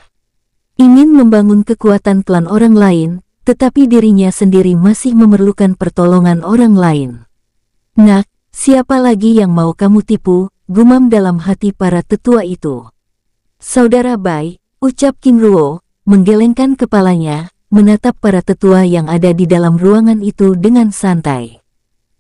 Ingin membangun kekuatan klan orang lain, tetapi dirinya sendiri masih memerlukan pertolongan orang lain. Nak, siapa lagi yang mau kamu tipu, gumam dalam hati para tetua itu. Saudara Bai, ucap King Ruo, menggelengkan kepalanya, menatap para tetua yang ada di dalam ruangan itu dengan santai.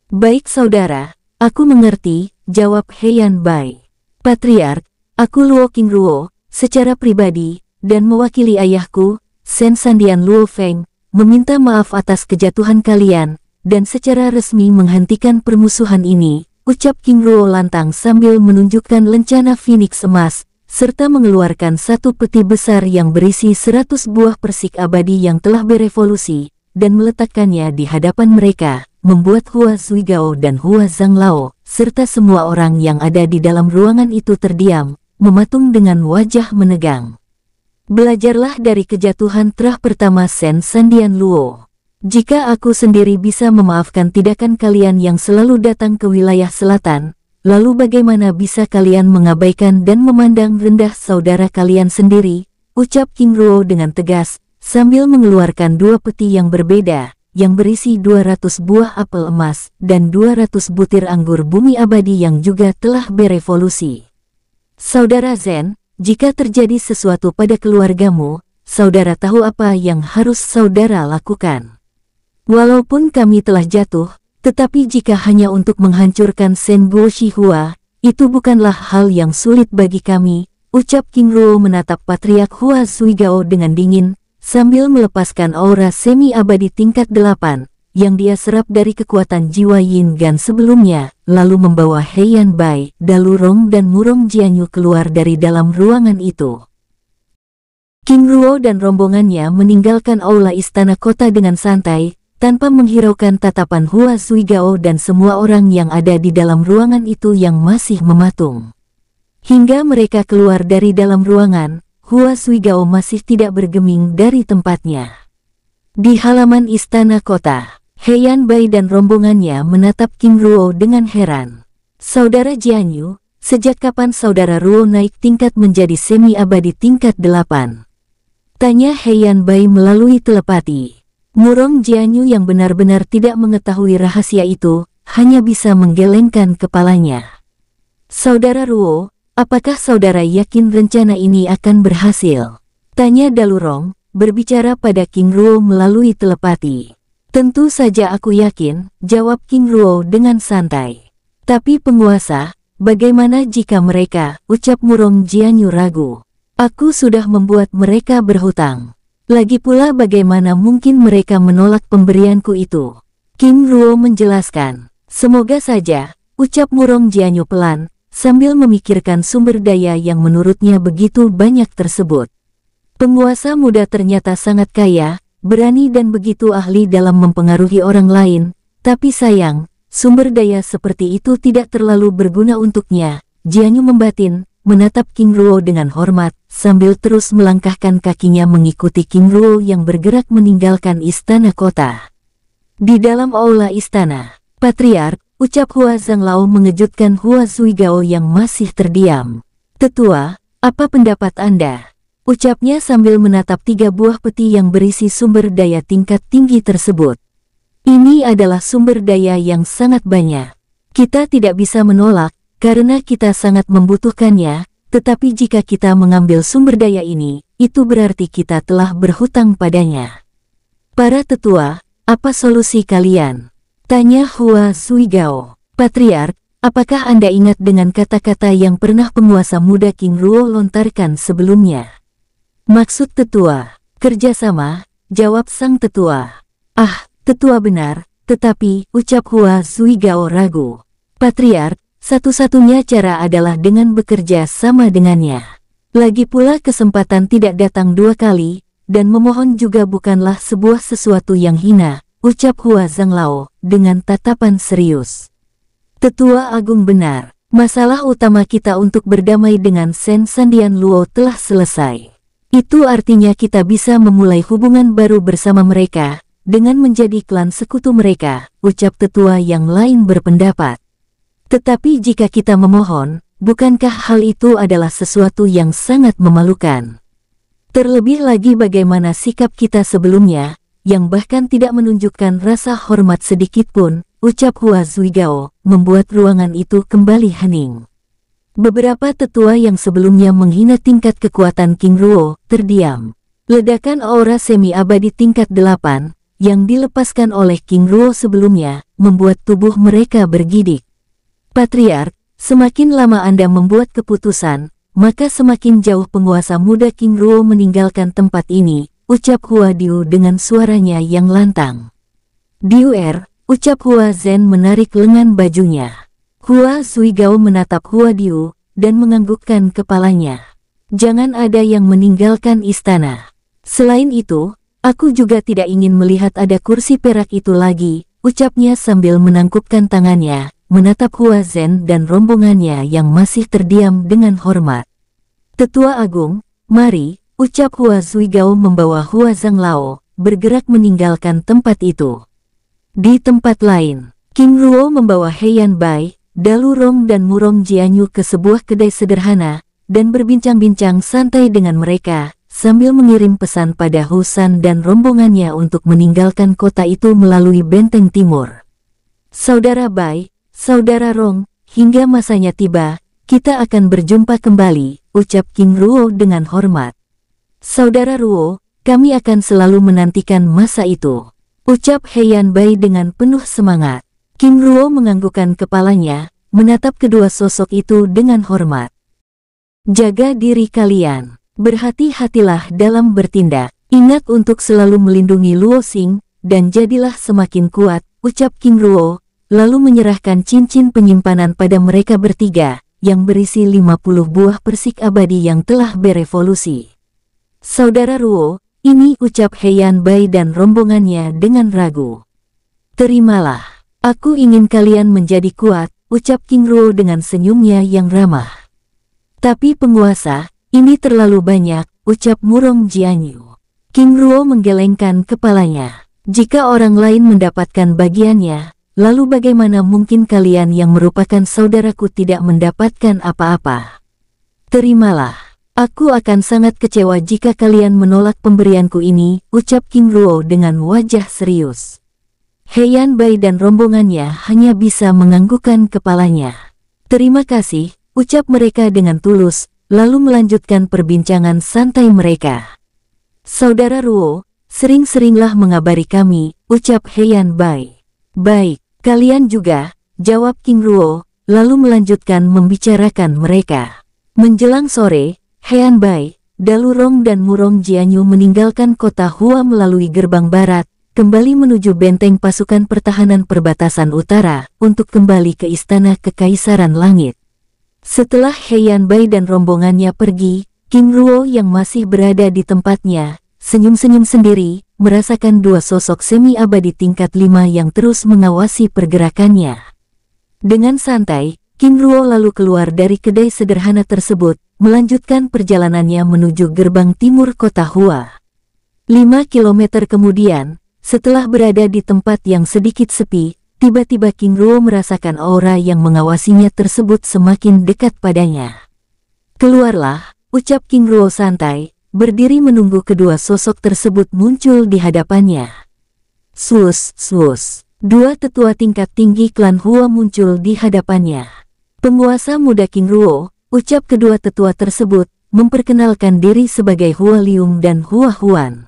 Baik saudara, aku mengerti, jawab Heian Bai. Patriark, aku Luo King Ruo, secara pribadi, dan mewakili ayahku, Sen Sandian Luo Feng, meminta maaf atas kejatuhan kalian, dan secara resmi menghentikan permusuhan ini, ucap King Ruo lantang sambil menunjukkan lencana Phoenix emas, serta mengeluarkan satu peti besar yang berisi 100 buah persik abadi yang telah berevolusi, dan meletakkannya di hadapan mereka, membuat Hua Zuigao dan Hua Zanglao, serta semua orang yang ada di dalam ruangan itu terdiam, mematung dengan wajah menegang. Belajarlah dari kejatuhan terah pertama Sen Sandian Luo. Jika aku sendiri bisa memaafkan tindakan kalian yang selalu datang ke wilayah selatan, lalu bagaimana bisa kalian mengabaikan dan memandang rendah saudara kalian sendiri, ucap King Ruo dengan tegas, sambil mengeluarkan dua peti yang berbeda, yang berisi 200 buah apel emas, dan 200 butir anggur bumi abadi yang juga telah berevolusi. Saudara Zen, jika terjadi sesuatu pada keluargamu, saudara tahu apa yang harus saudara lakukan. Walaupun kami telah jatuh, tetapi jika hanya untuk menghancurkan Sen Guo Shihua, itu bukanlah hal yang sulit bagi kami, ucap King Ruo menatap Patriark Hua Zuigao dengan dingin, sambil melepaskan aura semi-abadi tingkat 8, yang dia serap dari kekuatan jiwa Yin Gan sebelumnya, lalu membawa Heian Bai, Dalurong dan Murong Jianyu keluar dari dalam ruangan itu. King Ruo dan rombongannya meninggalkan aula istana kota dengan santai, tanpa menghiraukan tatapan Hua Zuigao dan semua orang yang ada di dalam ruangan itu yang masih mematung. Hingga mereka keluar dari dalam ruangan, Hua Zuigao masih tidak bergeming dari tempatnya. Di halaman istana kota, Heian Bai dan rombongannya menatap King Ruo dengan heran. Saudara Jianyu, sejak kapan saudara Ruo naik tingkat menjadi semi-abadi tingkat 8? Tanya Heian Bai melalui telepati. Murong Jianyu yang benar-benar tidak mengetahui rahasia itu, hanya bisa menggelengkan kepalanya. Saudara Ruo, apakah saudara yakin rencana ini akan berhasil? Tanya Dalurong, berbicara pada King Ruo melalui telepati. Tentu saja aku yakin, jawab King Ruo dengan santai. Tapi penguasa, bagaimana jika mereka, ucap Murong Jianyu ragu. Aku sudah membuat mereka berhutang. Lagi pula bagaimana mungkin mereka menolak pemberianku itu? King Ruo menjelaskan. Semoga saja, ucap Murong Jianyu pelan, sambil memikirkan sumber daya yang menurutnya begitu banyak tersebut. Penguasa muda ternyata sangat kaya, berani dan begitu ahli dalam mempengaruhi orang lain, tapi sayang, sumber daya seperti itu tidak terlalu berguna untuknya. Jianyu membatin, menatap King Ruo dengan hormat, sambil terus melangkahkan kakinya mengikuti King Ruo yang bergerak meninggalkan istana kota. Di dalam aula istana, Patriark, ucap Hua Zanglao mengejutkan Hua Zuigao yang masih terdiam. Tetua, apa pendapat Anda? Ucapnya sambil menatap 3 buah peti yang berisi sumber daya tingkat tinggi tersebut. Ini adalah sumber daya yang sangat banyak. Kita tidak bisa menolak, karena kita sangat membutuhkannya, tetapi jika kita mengambil sumber daya ini, itu berarti kita telah berhutang padanya. Para tetua, apa solusi kalian? Tanya Hua Zuigao. Patriark, apakah Anda ingat dengan kata-kata yang pernah penguasa muda King Ruo lontarkan sebelumnya? Maksud tetua, kerjasama, jawab sang tetua. Ah, tetua benar, tetapi, ucap Hua Zuigao ragu. Patriark, satu-satunya cara adalah dengan bekerja sama dengannya. Lagi pula kesempatan tidak datang 2 kali, dan memohon juga bukanlah sebuah sesuatu yang hina, ucap Hua Zanglao, dengan tatapan serius. Tetua Agung benar, masalah utama kita untuk berdamai dengan Sen Sandian Luo telah selesai. Itu artinya kita bisa memulai hubungan baru bersama mereka, dengan menjadi klan sekutu mereka, ucap tetua yang lain berpendapat. Tetapi jika kita memohon, bukankah hal itu adalah sesuatu yang sangat memalukan? Terlebih lagi bagaimana sikap kita sebelumnya, yang bahkan tidak menunjukkan rasa hormat sedikitpun, ucap Hua Zuigao, membuat ruangan itu kembali hening. Beberapa tetua yang sebelumnya menghina tingkat kekuatan King Ruo, terdiam. Ledakan aura semi-abadi tingkat 8, yang dilepaskan oleh King Ruo sebelumnya, membuat tubuh mereka bergidik. Patriark, semakin lama Anda membuat keputusan, maka semakin jauh penguasa muda King Ruo meninggalkan tempat ini, ucap Hua Diu dengan suaranya yang lantang. Diuer, ucap Hua Zhen menarik lengan bajunya. Hua Zuigao menatap Hua Diu, dan menganggukkan kepalanya. Jangan ada yang meninggalkan istana. Selain itu, aku juga tidak ingin melihat ada kursi perak itu lagi, ucapnya sambil menangkupkan tangannya, menatap Hua Zhen dan rombongannya yang masih terdiam dengan hormat. Tetua Agung, mari, ucap Hua Zuigao membawa Hua Zhanglao, bergerak meninggalkan tempat itu. Di tempat lain, King Ruo membawa Heian Bai, Dalu Rong dan Murong Jianyu ke sebuah kedai sederhana, dan berbincang-bincang santai dengan mereka, sambil mengirim pesan pada Husan dan rombongannya untuk meninggalkan kota itu melalui benteng timur. Saudara Bai, Saudara Rong, hingga masanya tiba, kita akan berjumpa kembali, ucap King Ruo dengan hormat. Saudara Ruo, kami akan selalu menantikan masa itu, ucap Heian Bai dengan penuh semangat. King Ruo menganggukkan kepalanya, menatap kedua sosok itu dengan hormat. Jaga diri kalian, berhati-hatilah dalam bertindak, ingat untuk selalu melindungi Luo Xing, dan jadilah semakin kuat, ucap King Ruo, lalu menyerahkan cincin penyimpanan pada mereka bertiga, yang berisi 50 buah persik abadi yang telah berevolusi. Saudara Ruo, ini ucap Heian Bai dan rombongannya dengan ragu. Terimalah, aku ingin kalian menjadi kuat, ucap King Ruo dengan senyumnya yang ramah. Tapi penguasa, ini terlalu banyak, ucap Murong Jianyu. King Ruo menggelengkan kepalanya. Jika orang lain mendapatkan bagiannya, lalu bagaimana mungkin kalian yang merupakan saudaraku tidak mendapatkan apa-apa? Terimalah, aku akan sangat kecewa jika kalian menolak pemberianku ini, ucap King Ruo dengan wajah serius. Heian Bai dan rombongannya hanya bisa menganggukkan kepalanya. Terima kasih, ucap mereka dengan tulus, lalu melanjutkan perbincangan santai mereka. Saudara Ruo, sering-seringlah mengabari kami, ucap Heian Bai. Baik, kalian juga, jawab King Ruo, lalu melanjutkan membicarakan mereka. Menjelang sore, Heian Bai, Dalu Rong dan Murong Jianyu meninggalkan kota Hua melalui gerbang barat, kembali menuju benteng pasukan pertahanan perbatasan utara, untuk kembali ke istana Kekaisaran Langit. Setelah Heian Bai dan rombongannya pergi, King Ruo yang masih berada di tempatnya, senyum-senyum sendiri, merasakan dua sosok semi-abadi tingkat 5 yang terus mengawasi pergerakannya. Dengan santai, King Ruo lalu keluar dari kedai sederhana tersebut, melanjutkan perjalanannya menuju gerbang timur kota Hua. 5 kilometer kemudian, setelah berada di tempat yang sedikit sepi, tiba-tiba King Ruo merasakan aura yang mengawasinya tersebut semakin dekat padanya. Keluarlah, ucap King Ruo santai, berdiri menunggu kedua sosok tersebut muncul di hadapannya. Sus, sus. Dua tetua tingkat tinggi klan Hua muncul di hadapannya. Penguasa muda King Ruo, ucap kedua tetua tersebut, memperkenalkan diri sebagai Hua Liung dan Hua Huan.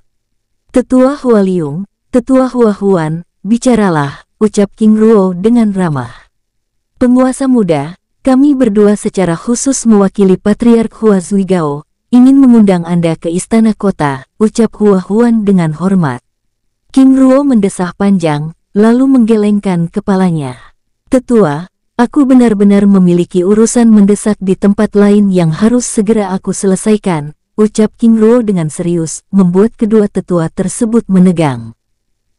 Tetua Hua Liung, Tetua Hua Huan, bicaralah, ucap King Ruo dengan ramah. Penguasa muda, kami berdua secara khusus mewakili Patriark Hua Zuigao, ingin mengundang Anda ke istana kota, ucap Hua Huan dengan hormat. King Ruo mendesah panjang, lalu menggelengkan kepalanya. Tetua, aku benar-benar memiliki urusan mendesak di tempat lain yang harus segera aku selesaikan, ucap King Ruo dengan serius, membuat kedua tetua tersebut menegang.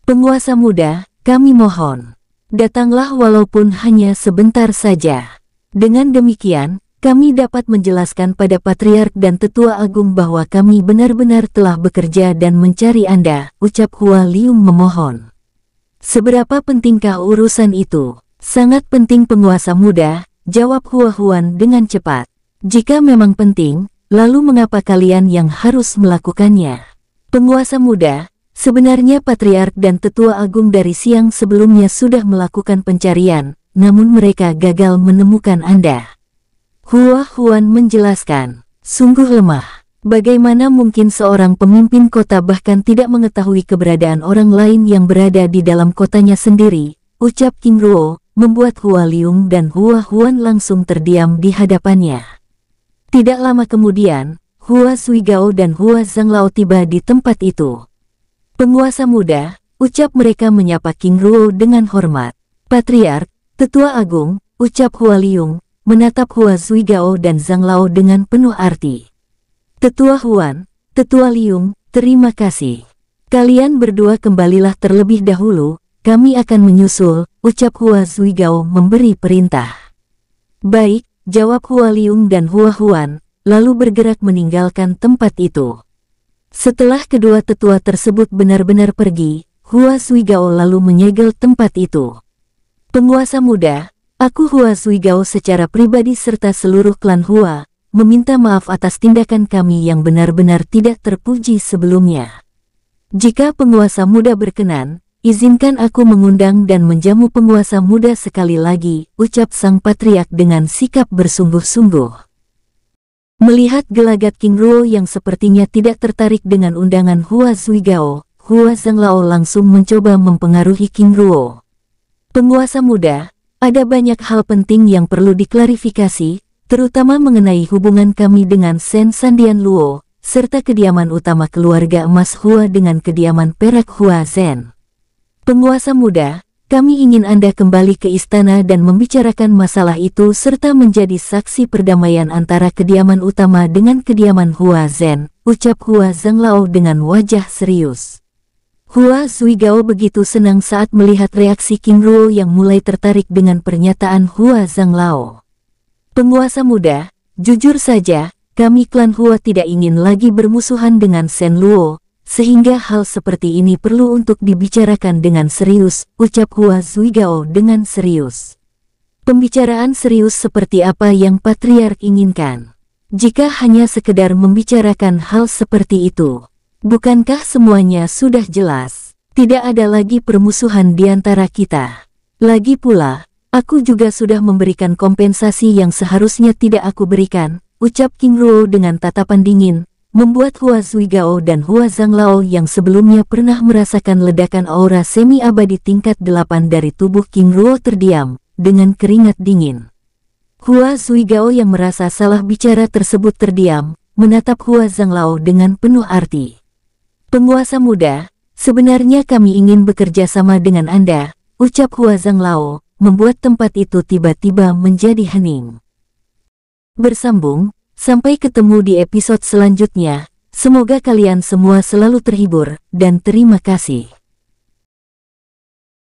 Penguasa muda, kami mohon, datanglah walaupun hanya sebentar saja. Dengan demikian, Kami dapat menjelaskan pada Patriark dan Tetua Agung bahwa kami benar-benar telah bekerja dan mencari Anda, ucap Hua Liung memohon. Seberapa pentingkah urusan itu? Sangat penting penguasa muda, jawab Hua Huan dengan cepat. Jika memang penting, lalu mengapa kalian yang harus melakukannya? Penguasa muda, sebenarnya Patriark dan Tetua Agung dari siang sebelumnya sudah melakukan pencarian, namun mereka gagal menemukan Anda. Hua Huan menjelaskan, sungguh lemah. Bagaimana mungkin seorang pemimpin kota bahkan tidak mengetahui keberadaan orang lain yang berada di dalam kotanya sendiri, ucap King Ruo, membuat Hua Liung dan Hua Huan langsung terdiam di hadapannya. Tidak lama kemudian, Hua Suigao dan Hua Zanglao tiba di tempat itu. Penguasa muda, ucap mereka menyapa King Ruo dengan hormat. Patriark, Tetua Agung, ucap Hua Liung, menatap Hua Suigao dan Zanglao dengan penuh arti. Tetua Huan, Tetua Liung, terima kasih. Kalian berdua kembalilah terlebih dahulu, kami akan menyusul, ucap Hua Suigao memberi perintah. Baik, jawab Hua Liung dan Hua Huan, lalu bergerak meninggalkan tempat itu. Setelah kedua tetua tersebut benar-benar pergi, Hua Suigao lalu menyegel tempat itu. Penguasa muda, aku Hua Suigao secara pribadi serta seluruh klan Hua, meminta maaf atas tindakan kami yang benar-benar tidak terpuji sebelumnya. Jika penguasa muda berkenan, izinkan aku mengundang dan menjamu penguasa muda sekali lagi, ucap sang patriark dengan sikap bersungguh-sungguh. Melihat gelagat King Ruo yang sepertinya tidak tertarik dengan undangan Hua Suigao, Hua Zanglao langsung mencoba mempengaruhi King Ruo. Penguasa muda, ada banyak hal penting yang perlu diklarifikasi, terutama mengenai hubungan kami dengan Sen Sandian Luo, serta kediaman utama keluarga emas Hua dengan kediaman perak Hua Zhen. Penguasa muda, kami ingin Anda kembali ke istana dan membicarakan masalah itu serta menjadi saksi perdamaian antara kediaman utama dengan kediaman Hua Zhen, ucap Hua Zanglao dengan wajah serius. Hua Suigao begitu senang saat melihat reaksi King Ruo yang mulai tertarik dengan pernyataan Hua Zanglao. Penguasa muda, jujur saja, kami klan Hua tidak ingin lagi bermusuhan dengan Sen Luo, sehingga hal seperti ini perlu untuk dibicarakan dengan serius, ucap Hua Suigao dengan serius. Pembicaraan serius seperti apa yang Patriark inginkan? Jika hanya sekedar membicarakan hal seperti itu, bukankah semuanya sudah jelas? Tidak ada lagi permusuhan di antara kita. Lagi pula, aku juga sudah memberikan kompensasi yang seharusnya tidak aku berikan, ucap King Ruo dengan tatapan dingin, membuat Hua Suigao dan Hua Zanglao yang sebelumnya pernah merasakan ledakan aura semi-abadi tingkat 8 dari tubuh King Ruo terdiam, dengan keringat dingin. Hua Suigao yang merasa salah bicara tersebut terdiam, menatap Hua Zanglao dengan penuh arti. Penguasa muda, sebenarnya kami ingin bekerja sama dengan Anda, ucap Hua Zanglao, membuat tempat itu tiba-tiba menjadi hening. Bersambung, sampai ketemu di episode selanjutnya, semoga kalian semua selalu terhibur, dan terima kasih.